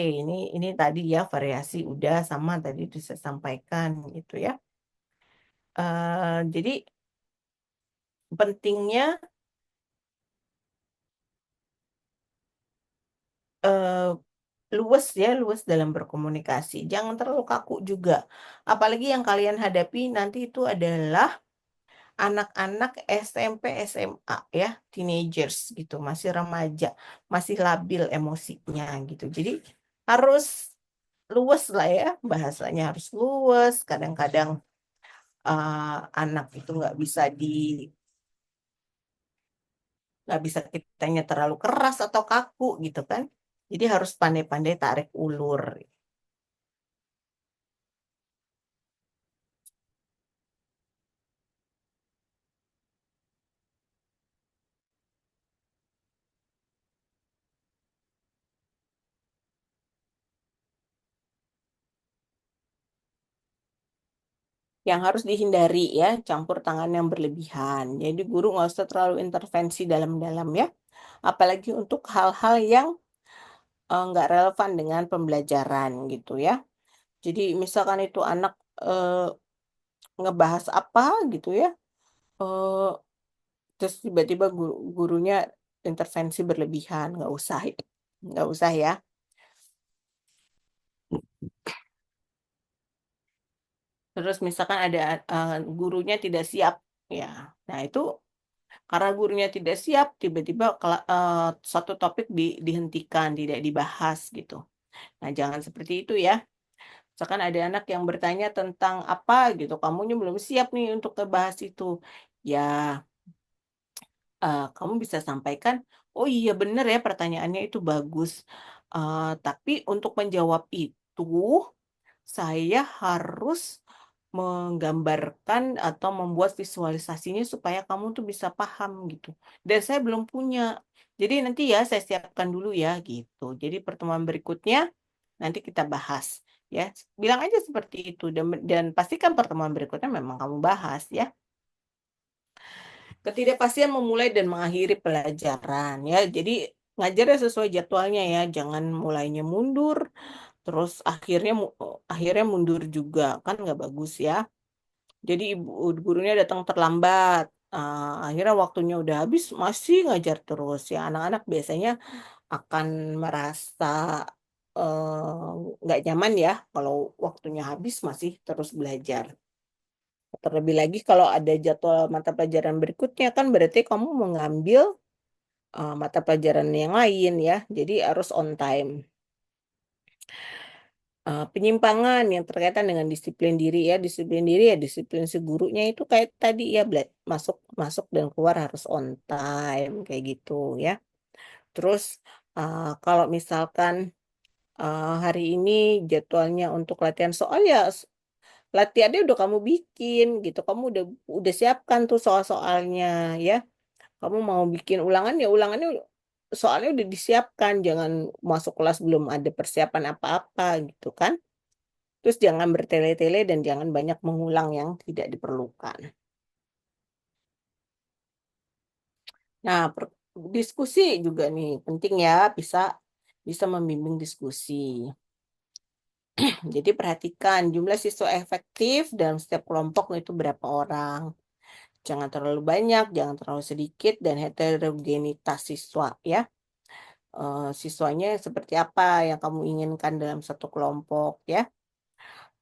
ini tadi ya variasi udah sama tadi bisa sampaikan gitu ya. Jadi pentingnya eh, luwes ya, luwes dalam berkomunikasi. Jangan terlalu kaku juga. Apalagi yang kalian hadapi nanti itu adalah anak-anak SMP, SMA ya, teenagers gitu, masih remaja, masih labil emosinya gitu. Jadi harus luwes lah ya, bahasanya harus luwes. Kadang-kadang anak itu nggak bisa kitanya terlalu keras atau kaku gitu kan. Jadi harus pandai-pandai tarik ulur. Yang harus dihindari ya, campur tangan yang berlebihan. Jadi guru nggak usah terlalu intervensi dalam-dalam ya. Apalagi untuk hal-hal yang nggak relevan dengan pembelajaran gitu ya. Jadi misalkan itu anak eh, ngebahas apa gitu ya, eh, terus tiba-tiba gurunya intervensi berlebihan, nggak usah ya. Terus misalkan ada gurunya tidak siap, ya. Nah itu karena gurunya tidak siap, tiba-tiba satu topik dihentikan, tidak dibahas gitu. Nah jangan seperti itu ya. Misalkan ada anak yang bertanya tentang apa gitu, kamunya belum siap nih untuk ngebahas itu. Ya, kamu bisa sampaikan, oh iya bener ya pertanyaannya itu bagus. Tapi untuk menjawab itu, saya harus menggambarkan atau membuat visualisasinya supaya kamu tuh bisa paham gitu. Dan saya belum punya. Jadi nanti ya saya siapkan dulu ya gitu. Jadi pertemuan berikutnya nanti kita bahas ya. Bilang aja seperti itu dan pastikan pertemuan berikutnya memang kamu bahas ya. Ketidakpastian memulai dan mengakhiri pelajaran ya. Jadi ngajarnya sesuai jadwalnya ya. Jangan mulainya mundur, terus akhirnya mundur juga kan nggak bagus ya. Jadi ibu gurunya datang terlambat. Akhirnya waktunya udah habis masih ngajar terus ya. Anak-anak biasanya akan merasa nggak nyaman ya kalau waktunya habis masih terus belajar. Terlebih lagi kalau ada jadwal mata pelajaran berikutnya kan berarti kamu mengambil mata pelajaran yang lain ya. Jadi harus on time. Penyimpangan yang terkaitan dengan disiplin diri ya, disiplin diri ya, disiplin si gurunya itu kayak tadi ya, masuk masuk dan keluar harus on time kayak gitu ya. Terus kalau misalkan hari ini jadwalnya untuk latihan soal ya latihannya udah kamu bikin gitu, kamu udah siapkan tuh soal-soalnya ya. Kamu mau bikin ulangan ya ulangannya soalnya udah disiapkan, jangan masuk kelas belum ada persiapan apa-apa gitu kan. Terus jangan bertele-tele dan jangan banyak mengulang yang tidak diperlukan. Nah, diskusi juga nih penting ya, bisa bisa membimbing diskusi. Jadi perhatikan jumlah siswa efektif dalam setiap kelompok itu berapa orang. Jangan terlalu banyak, jangan terlalu sedikit, dan heterogenitas siswa ya. Siswanya seperti apa yang kamu inginkan dalam satu kelompok ya.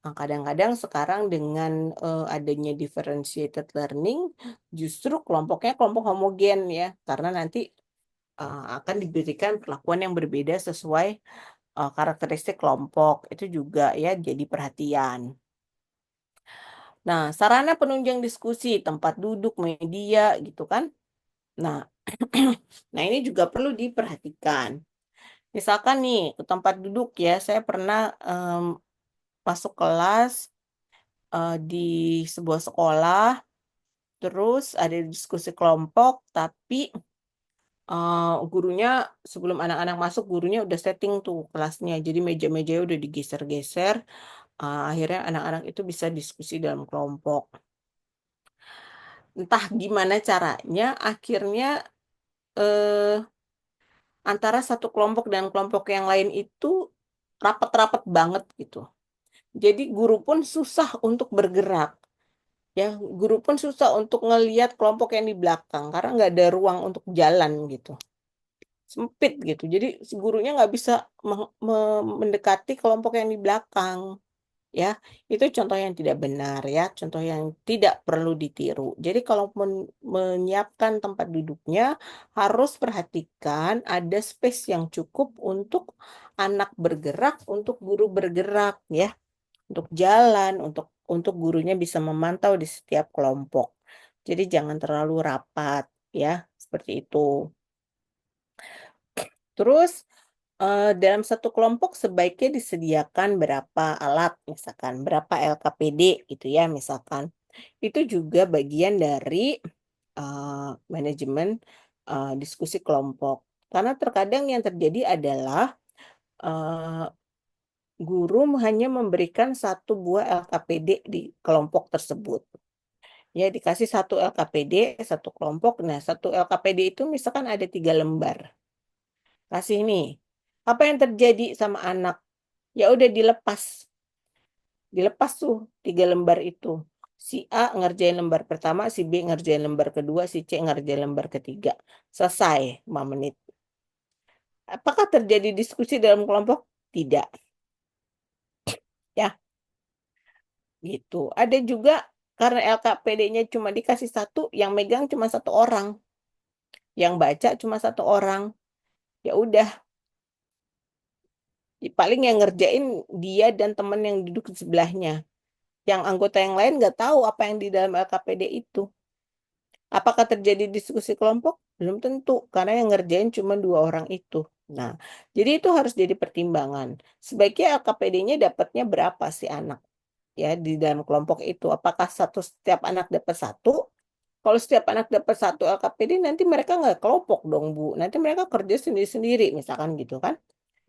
Nah, kadang-kadang sekarang dengan adanya differentiated learning, justru kelompoknya kelompok homogen ya, karena nanti akan diberikan perlakuan yang berbeda sesuai karakteristik kelompok. Itu juga ya jadi perhatian. Nah, sarana penunjang diskusi, tempat duduk, media gitu kan. Nah, nah ini juga perlu diperhatikan. Misalkan nih, ke tempat duduk ya, saya pernah masuk kelas di sebuah sekolah, terus ada diskusi kelompok, tapi gurunya sebelum anak-anak masuk, gurunya udah setting tuh kelasnya. Jadi meja-mejanya udah digeser-geser, akhirnya anak-anak itu bisa diskusi dalam kelompok. Entah gimana caranya, akhirnya eh, antara satu kelompok dan kelompok yang lain itu rapat-rapat banget gitu. Jadi guru pun susah untuk bergerak. Ya, guru pun susah untuk ngelihat kelompok yang di belakang karena nggak ada ruang untuk jalan gitu. Sempit gitu. Jadi si gurunya nggak bisa mendekati kelompok yang di belakang. Ya, itu contoh yang tidak benar ya, contoh yang tidak perlu ditiru. Jadi kalau menyiapkan tempat duduknya harus perhatikan ada space yang cukup untuk anak bergerak, untuk guru bergerak ya, untuk jalan, untuk gurunya bisa memantau di setiap kelompok. Jadi jangan terlalu rapat ya, seperti itu. Terus dalam satu kelompok sebaiknya disediakan berapa alat, misalkan berapa LKPD gitu ya, misalkan. Itu juga bagian dari manajemen diskusi kelompok. Karena terkadang yang terjadi adalah eh, guru hanya memberikan satu buah LKPD di kelompok tersebut. Ya, dikasih satu LKPD, satu kelompok. Nah, satu LKPD itu misalkan ada 3 lembar. Kasih nih, apa yang terjadi sama anak? Ya udah dilepas. Dilepas tuh 3 lembar itu. Si A ngerjain lembar pertama, si B ngerjain lembar kedua, si C ngerjain lembar ketiga. Selesai 5 menit. Apakah terjadi diskusi dalam kelompok? Tidak. Ya, gitu. Ada juga karena LKPD-nya cuma dikasih satu, yang megang cuma satu orang. Yang baca cuma satu orang. Ya udah, paling yang ngerjain dia dan teman yang duduk di sebelahnya. Yang anggota yang lain nggak tahu apa yang di dalam LKPD itu. Apakah terjadi diskusi kelompok? Belum tentu, karena yang ngerjain cuma 2 orang itu. Nah, jadi itu harus jadi pertimbangan. Sebaiknya LKPD-nya dapatnya berapa sih anak ya di dalam kelompok itu? Apakah setiap anak dapat satu? Kalau setiap anak dapat satu LKPD, nanti mereka nggak kelompok dong, Bu. Nanti mereka kerja sendiri-sendiri, misalkan gitu kan.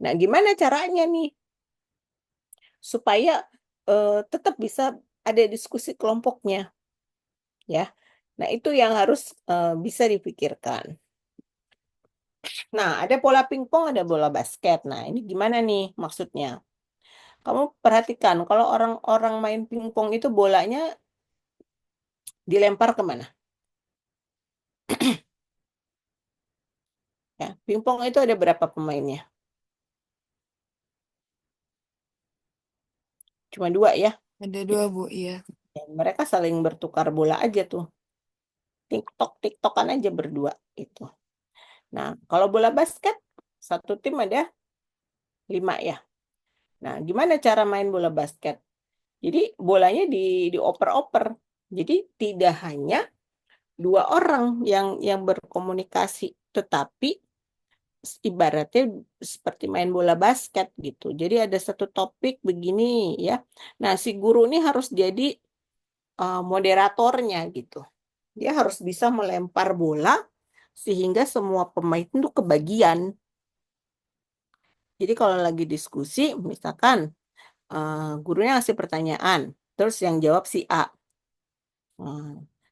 Nah, gimana caranya nih supaya tetap bisa ada diskusi kelompoknya, ya? Nah, itu yang harus bisa dipikirkan. Nah, ada bola pingpong, ada bola basket. Nah, ini gimana nih maksudnya? Kamu perhatikan, kalau orang-orang main pingpong itu bolanya dilempar kemana? Ya, pingpong itu ada berapa pemainnya? Cuma 2 ya. Ada dua, Bu, iya. Mereka saling bertukar bola aja tuh, tiktokan aja berdua itu. Nah, kalau bola basket, satu tim ada 5 ya. Nah, gimana cara main bola basket? Jadi bolanya dioper-oper. Jadi tidak hanya dua orang yang berkomunikasi, tetapi ibaratnya seperti main bola basket gitu. Jadi ada satu topik begini ya. Nah, si guru ini harus jadi moderatornya gitu. Dia harus bisa melempar bola sehingga semua pemain itu kebagian. Jadi kalau lagi diskusi, misalkan gurunya ngasih pertanyaan, terus yang jawab si A.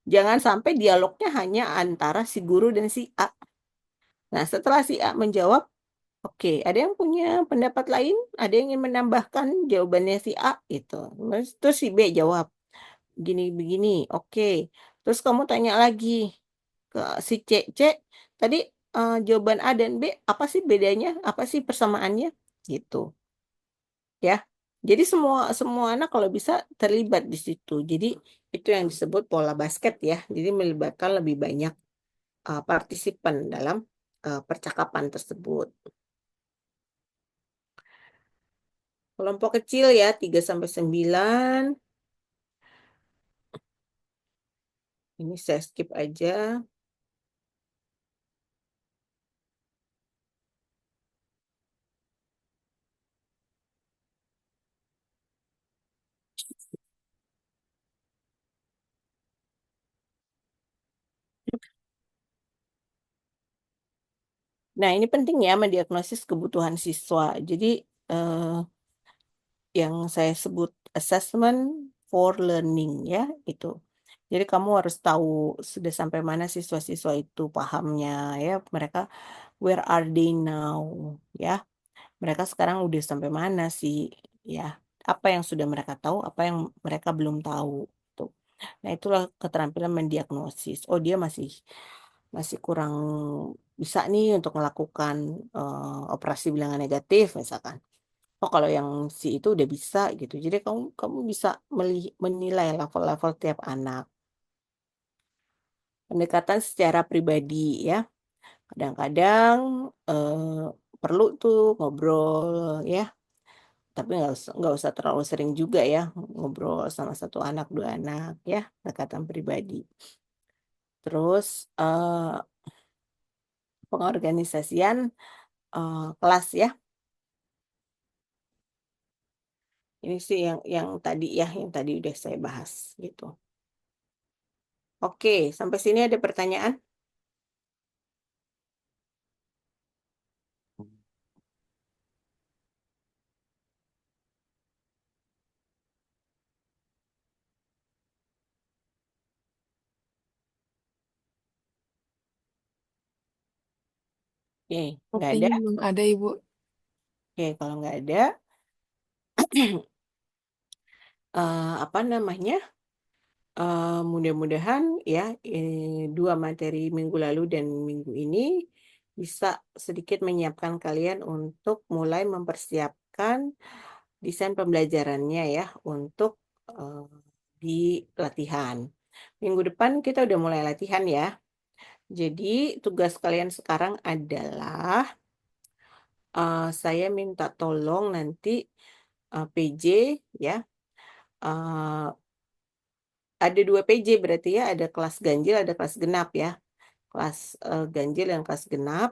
Jangan sampai dialognya hanya antara si guru dan si A. Nah, setelah si A menjawab, oke, ada yang punya pendapat lain? Ada yang ingin menambahkan jawabannya si A itu. Terus si B jawab gini begini. Oke. Terus kamu tanya lagi ke si C. C, tadi jawaban A dan B apa sih bedanya? Apa sih persamaannya? Gitu. Ya. Jadi semua semua anak kalau bisa terlibat di situ. Jadi itu yang disebut pola basket ya. Jadi melibatkan lebih banyak partisipan dalam percakapan tersebut. Kelompok kecil ya 3 sampai 9. Ini saya skip aja. Nah, ini penting ya mendiagnosis kebutuhan siswa. Jadi eh, yang saya sebut assessment for learning ya itu. Jadi kamu harus tahu sudah sampai mana siswa-siswa itu pahamnya ya. Mereka where are they now ya. Mereka sekarang udah sampai mana sih ya. Apa yang sudah mereka tahu, apa yang mereka belum tahu tuh. Nah, itulah keterampilan mendiagnosis. Oh, dia masih masih kurang bisa nih untuk melakukan operasi bilangan negatif misalkan. Oh, kalau yang si itu udah bisa gitu. Jadi kamu kamu bisa menilai level-level tiap anak. Pendekatan secara pribadi ya. Kadang-kadang perlu tuh ngobrol ya. Tapi nggak usah terlalu sering juga ya ngobrol sama satu anak dua anak ya. Pendekatan pribadi. Terus pengorganisasian kelas ya. Ini sih yang tadi ya, yang tadi udah saya bahas gitu. Oke, sampai sini ada pertanyaan? Oke, nggak ada. Sepertinya belum ada, Ibu. Oke, kalau nggak ada, apa namanya? Mudah-mudahan ya dua materi minggu lalu dan minggu ini bisa sedikit menyiapkan kalian untuk mulai mempersiapkan desain pembelajarannya ya untuk eh, di latihan. Minggu depan kita udah mulai latihan ya. Jadi tugas kalian sekarang adalah saya minta tolong nanti PJ ya. eh, ada 2 PJ berarti ya, ada kelas ganjil, ada kelas genap ya. Kelas ganjil dan kelas genap.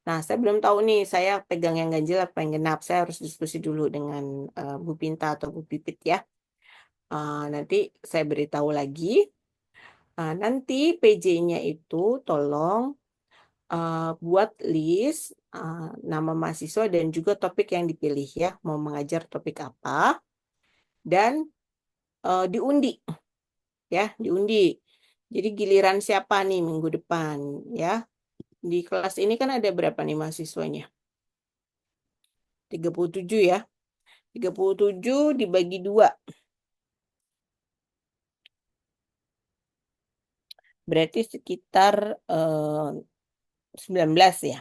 Nah, saya belum tahu nih, saya pegang yang ganjil apa yang genap. Saya harus diskusi dulu dengan Bu Pinta atau Bu Pipit ya. Nanti saya beritahu lagi. Nanti PJ-nya itu tolong buat list nama mahasiswa dan juga topik yang dipilih ya. Mau mengajar topik apa dan diundi ya, diundi. Jadi giliran siapa nih minggu depan ya. Di kelas ini kan ada berapa nih mahasiswanya? 37 ya. 37 dibagi 2. Berarti sekitar 19 ya.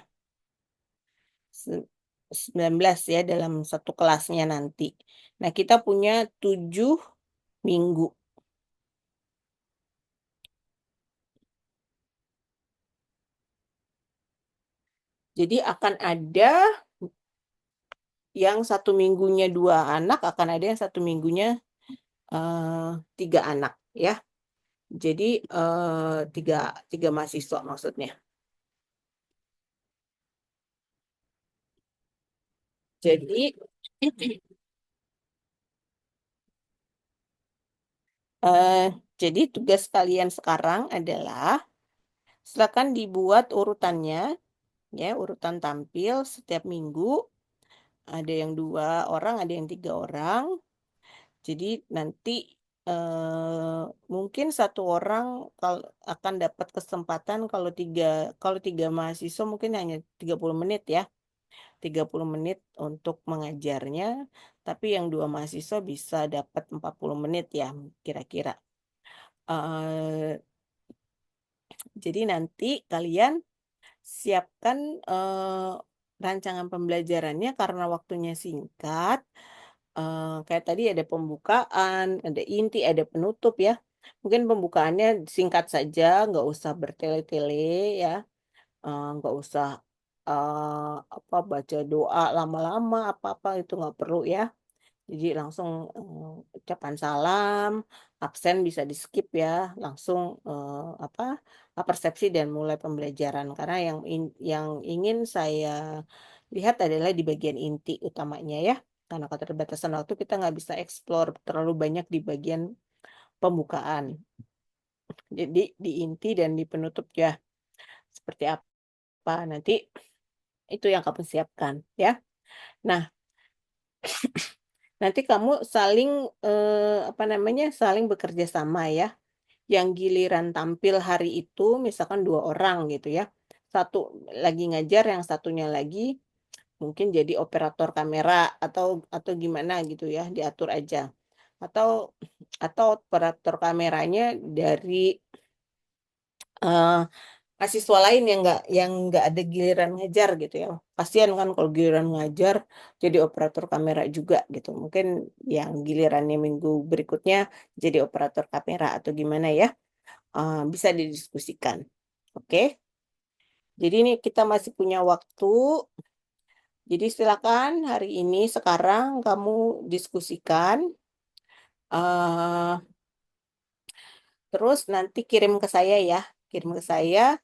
19 ya dalam satu kelasnya nanti. Nah, kita punya 7 minggu. Jadi akan ada yang 1 minggunya 2 anak, akan ada yang 1 minggunya 3 anak ya. Jadi 3 mahasiswa maksudnya. Jadi eh, jadi tugas kalian sekarang adalah silakan dibuat urutannya ya, urutan tampil setiap minggu. Ada yang 2 orang, ada yang 3 orang. Jadi nanti mungkin 1 orang kalau akan dapat kesempatan kalau tiga mahasiswa mungkin hanya 30 menit ya. 30 menit untuk mengajarnya, tapi yang 2 mahasiswa bisa dapat 40 menit ya kira-kira. Eh, jadi nanti kalian siapkan rancangan pembelajarannya karena waktunya singkat. Kayak tadi ada pembukaan, ada inti, ada penutup ya. Mungkin pembukaannya singkat saja, nggak usah bertele-tele ya. Nggak usah apa baca doa lama-lama apa-apa itu nggak perlu ya. Jadi langsung ucapan salam, absen bisa di skip ya, langsung apa persepsi dan mulai pembelajaran karena yang ingin saya lihat adalah di bagian inti utamanya ya. Karena keterbatasan waktu kita nggak bisa explore terlalu banyak di bagian pembukaan. Jadi di inti dan di penutup ya seperti apa nanti itu yang kamu siapkan ya. Nah, nanti kamu saling apa namanya saling bekerja sama ya. Yang giliran tampil hari itu misalkan 2 orang gitu ya. Satu lagi ngajar, yang satunya lagi mungkin jadi operator kamera atau gimana gitu ya, diatur aja. Atau atau operator kameranya dari eh, mahasiswa lain yang nggak ada giliran ngajar gitu ya. Kasihan kan kalau giliran ngajar jadi operator kamera juga gitu. Mungkin yang gilirannya minggu berikutnya jadi operator kamera atau gimana ya. Bisa didiskusikan. Oke. Jadi ini kita masih punya waktu. Jadi silakan hari ini sekarang kamu diskusikan. eh Terus nanti kirim ke saya ya. Kirim ke saya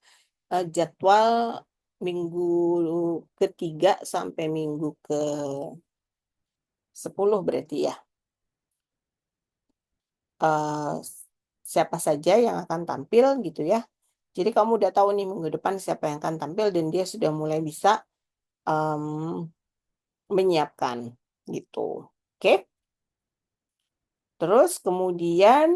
jadwal minggu ketiga sampai minggu ke-10 berarti ya. eh, Siapa saja yang akan tampil gitu ya. Jadi kamu udah tahu nih minggu depan siapa yang akan tampil dan dia sudah mulai bisa em, menyiapkan gitu. Oke. Terus kemudian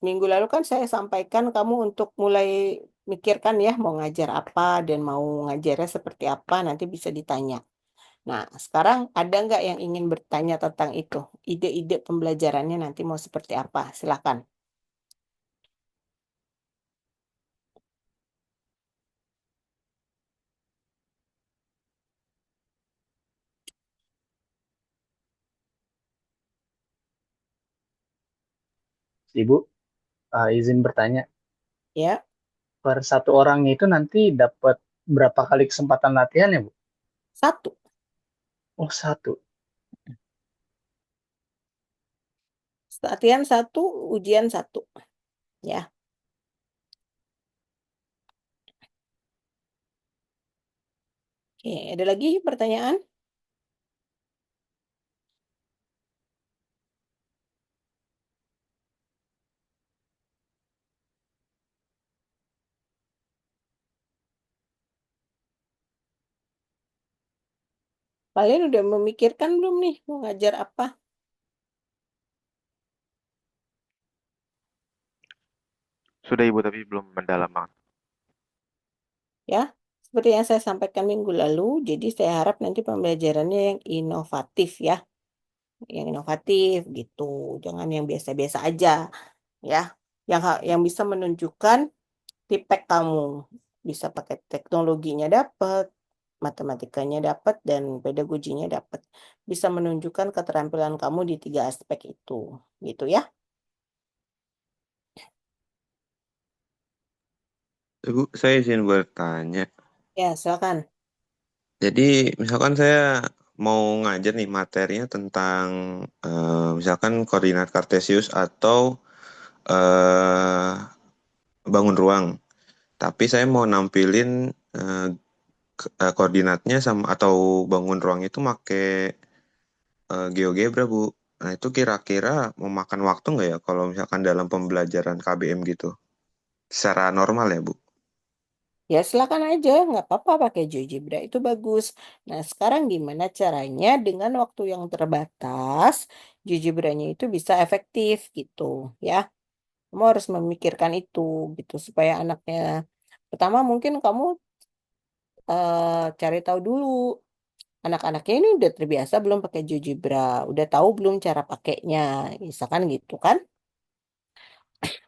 minggu lalu kan saya sampaikan kamu untuk mulai mikirkan ya mau ngajar apa dan mau ngajarnya seperti apa nanti bisa ditanya. Nah, sekarang ada nggak yang ingin bertanya tentang itu? Ide-ide pembelajarannya nanti mau seperti apa? Silakan. Ibu, izin bertanya, Ya, per satu orangnya itu nanti dapat berapa kali kesempatan latihan ya, Bu? satu. Oh, satu. Latihan satu, ujian satu. Ya. Oke, ada lagi pertanyaan? Kalian udah memikirkan belum nih mau ngajar apa? Sudah Ibu, tapi belum mendalam banget. Ya, seperti yang saya sampaikan minggu lalu, jadi saya harap nanti pembelajarannya yang inovatif ya, yang inovatif gitu, jangan yang biasa-biasa aja ya, yang bisa menunjukkan tipek kamu, bisa pakai teknologinya dapat, matematikanya dapat, dan pedagoginya dapat, bisa menunjukkan keterampilan kamu di 3 aspek itu, gitu ya. Ibu, saya izin bertanya. Ya, silakan. Jadi misalkan saya mau ngajar nih materinya tentang misalkan koordinat Kartesius atau eh, bangun ruang. Tapi saya mau nampilin eh, koordinatnya sama atau bangun ruang itu pakai GeoGebra, Bu. Nah, itu kira-kira memakan waktu nggak ya kalau misalkan dalam pembelajaran KBM gitu? Secara normal ya, Bu? Ya, silakan aja, nggak apa-apa pakai GeoGebra itu bagus. Nah, sekarang gimana caranya dengan waktu yang terbatas, GeoGebra-nya itu bisa efektif gitu, ya. Kamu harus memikirkan itu gitu supaya anaknya pertama mungkin kamu cari tahu dulu anak-anaknya ini udah terbiasa belum pakai GeoGebra, udah tahu belum cara pakainya, misalkan gitu kan.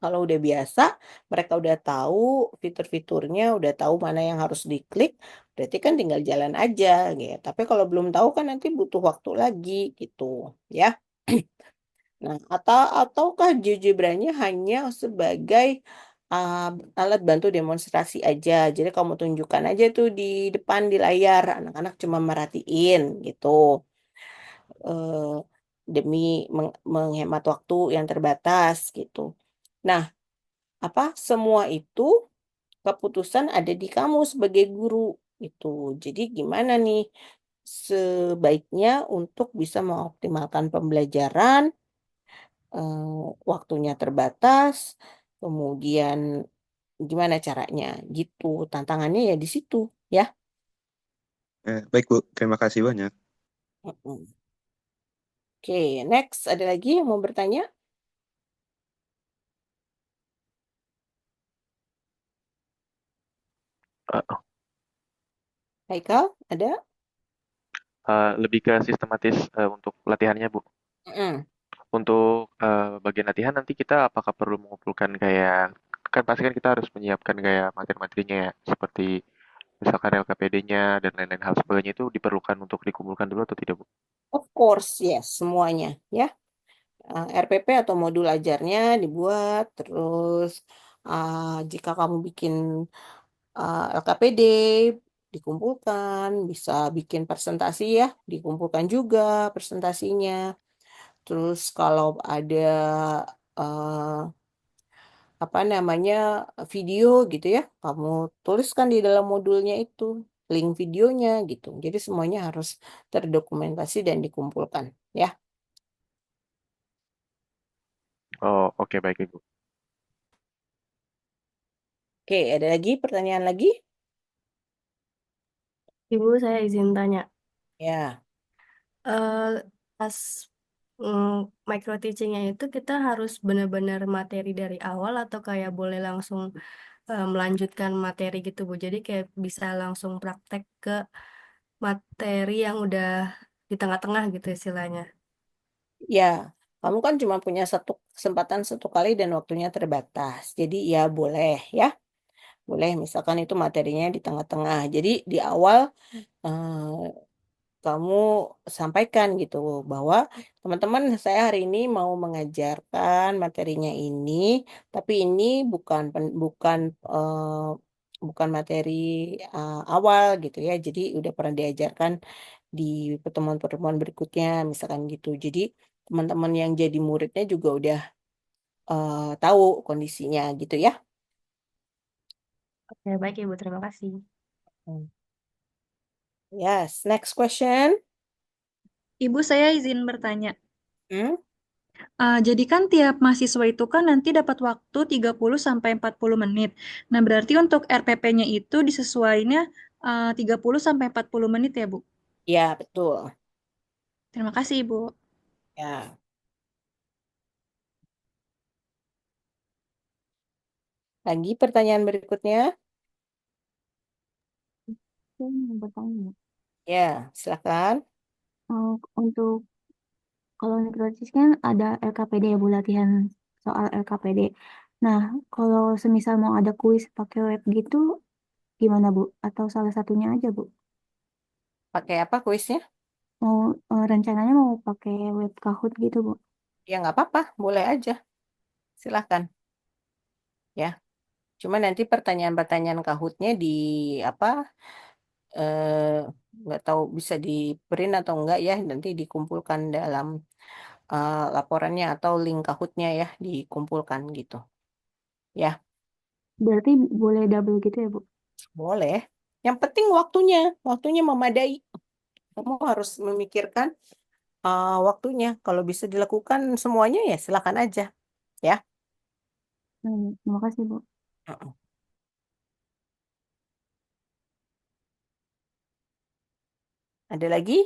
Kalau udah biasa, mereka udah tahu fitur-fiturnya, udah tahu mana yang harus diklik, berarti kan tinggal jalan aja gitu. Tapi kalau belum tahu kan nanti butuh waktu lagi gitu, ya. Nah, ataukah GeoGebra-nya hanya sebagai uh, alat bantu demonstrasi aja. Jadi kamu tunjukkan aja tuh di depan di layar, anak-anak cuma merhatiin gitu. eh, Demi menghemat waktu yang terbatas gitu. Nah, apa semua itu keputusan ada di kamu sebagai guru itu. Jadi gimana nih sebaiknya untuk bisa mengoptimalkan pembelajaran, waktunya terbatas, kemudian gimana caranya gitu. Tantangannya ya di situ ya. Baik, Bu. Terima kasih banyak. Mm-mm. Oke, next ada lagi yang mau bertanya? Eh, Haikal, ada? Lebih ke sistematis untuk latihannya, Bu. Mm-mm. Untuk bagian latihan nanti kita apakah perlu mengumpulkan kayak kan pasti kan kita harus menyiapkan kayak materi-materinya ya, seperti misalkan LKPD-nya dan lain-lain hal sebagainya itu diperlukan untuk dikumpulkan dulu atau tidak, Bu? Of course, yes, semuanya ya. RPP atau modul ajarnya dibuat, terus jika kamu bikin LKPD dikumpulkan, bisa bikin presentasi ya, dikumpulkan juga presentasinya. Terus kalau ada eh, apa namanya video gitu ya, kamu tuliskan di dalam modulnya itu link videonya gitu. Jadi semuanya harus terdokumentasi dan dikumpulkan ya. Oh, oke baik Ibu. Oke, ada lagi pertanyaan lagi? Ibu, saya izin tanya. Ya. eh Pas mm, micro teachingnya itu kita harus benar-benar materi dari awal atau kayak boleh langsung melanjutkan materi gitu, Bu. Jadi kayak bisa langsung praktek ke materi yang udah di tengah-tengah gitu istilahnya. Ya, kamu kan cuma punya satu kesempatan satu kali dan waktunya terbatas. Jadi ya boleh ya, boleh misalkan itu materinya di tengah-tengah. Jadi di awal kamu sampaikan gitu bahwa teman-teman saya hari ini mau mengajarkan materinya ini, tapi ini bukan materi awal gitu ya. Jadi udah pernah diajarkan di pertemuan-pertemuan berikutnya misalkan gitu. Jadi teman-teman yang jadi muridnya juga udah tahu kondisinya gitu ya. Oke, baik Ibu, terima kasih. Hmm. Yes, next question. Ibu, saya izin bertanya. Hmm? Jadi kan tiap mahasiswa itu kan nanti dapat waktu 30 sampai 40 menit. Nah, berarti untuk RPP-nya itu disesuainya 30 sampai 40 menit ya, Bu? Ya, betul. Terima kasih, Ibu. Ya. Lagi pertanyaan berikutnya. Saya mau bertanya, Ya, silakan. untuk kalau mikrotis kan ada LKPD ya Bu, latihan soal LKPD. Nah, kalau semisal mau ada kuis pakai web gitu, gimana Bu? Atau salah satunya aja Bu? Pakai apa kuisnya? Mau rencananya mau pakai web Kahoot gitu Bu? Ya nggak apa-apa, boleh aja. Silakan. Ya, Cuma nanti pertanyaan-pertanyaan Kahootnya di apa eh, nggak tahu bisa di print atau enggak ya, nanti dikumpulkan dalam laporannya atau link Kahootnya ya dikumpulkan gitu. Ya, Berarti boleh double gitu ya, Bu? boleh. Yang penting waktunya memadai. Kamu harus memikirkan waktunya. Kalau bisa dilakukan semuanya ya silakan aja. Ya. Terima kasih, Bu. Heeh. Ada lagi?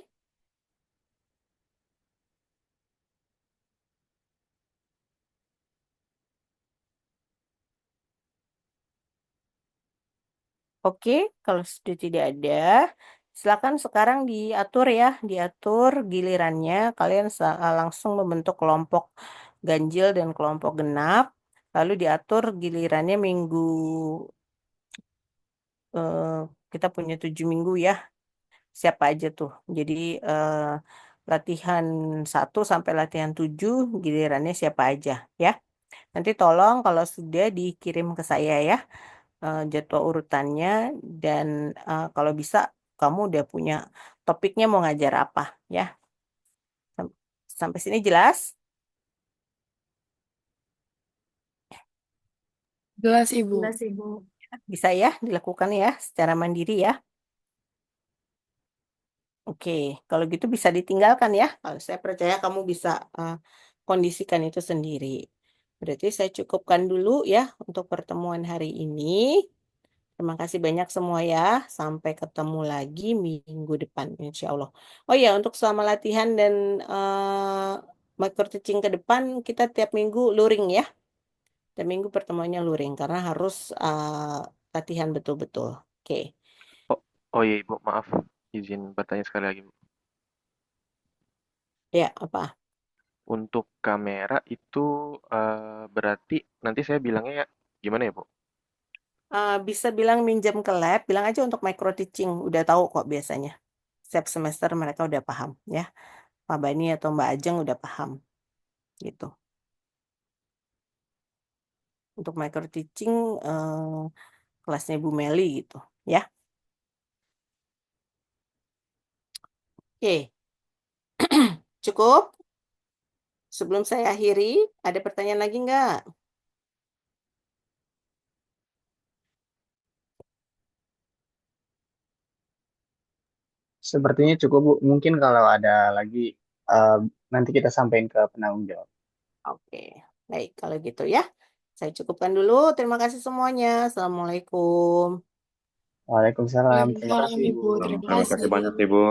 Oke, kalau sudah tidak ada, silakan sekarang diatur ya, diatur gilirannya. Kalian langsung membentuk kelompok ganjil dan kelompok genap. Lalu diatur gilirannya minggu, eh, kita punya 7 minggu ya. Siapa aja tuh. Jadi eh, latihan 1 sampai latihan 7 gilirannya siapa aja ya. Nanti tolong kalau sudah dikirim ke saya ya jadwal urutannya dan kalau bisa kamu udah punya topiknya mau ngajar apa ya. Sampai sini jelas? Jelas, Ibu. Jelas, Ibu. Bisa ya dilakukan ya secara mandiri ya. Oke, kalau gitu bisa ditinggalkan ya. Kalau saya percaya kamu bisa kondisikan itu sendiri. Berarti saya cukupkan dulu ya untuk pertemuan hari ini. Terima kasih banyak semua ya. Sampai ketemu lagi minggu depan, insya Allah. Oh ya, untuk selama latihan dan micro teaching ke depan, kita tiap minggu luring ya. Tiap minggu pertemuannya luring karena harus latihan betul-betul. Oke, Oh, oh iya Ibu, maaf. Izin bertanya sekali lagi, Bu. ya apa? Untuk kamera itu berarti nanti saya bilangnya ya gimana ya, Bu? Bisa bilang minjem ke lab, bilang aja untuk micro teaching. Udah tahu kok biasanya. Setiap semester mereka udah paham ya. Pak Bani atau Mbak Ajeng udah paham gitu. Untuk micro teaching kelasnya Bu Meli gitu ya. Oke, cukup. Sebelum saya akhiri, ada pertanyaan lagi nggak? Sepertinya cukup, Bu. Mungkin kalau ada lagi, eh, nanti kita sampaikan ke penanggung jawab. Oke, baik kalau gitu ya. Saya cukupkan dulu. Terima kasih semuanya. Assalamualaikum. Waalaikumsalam. Terima Waalaikumsalam, kasih, Ibu. Bu. Terima Terima kasih kasih. banyak, Ibu.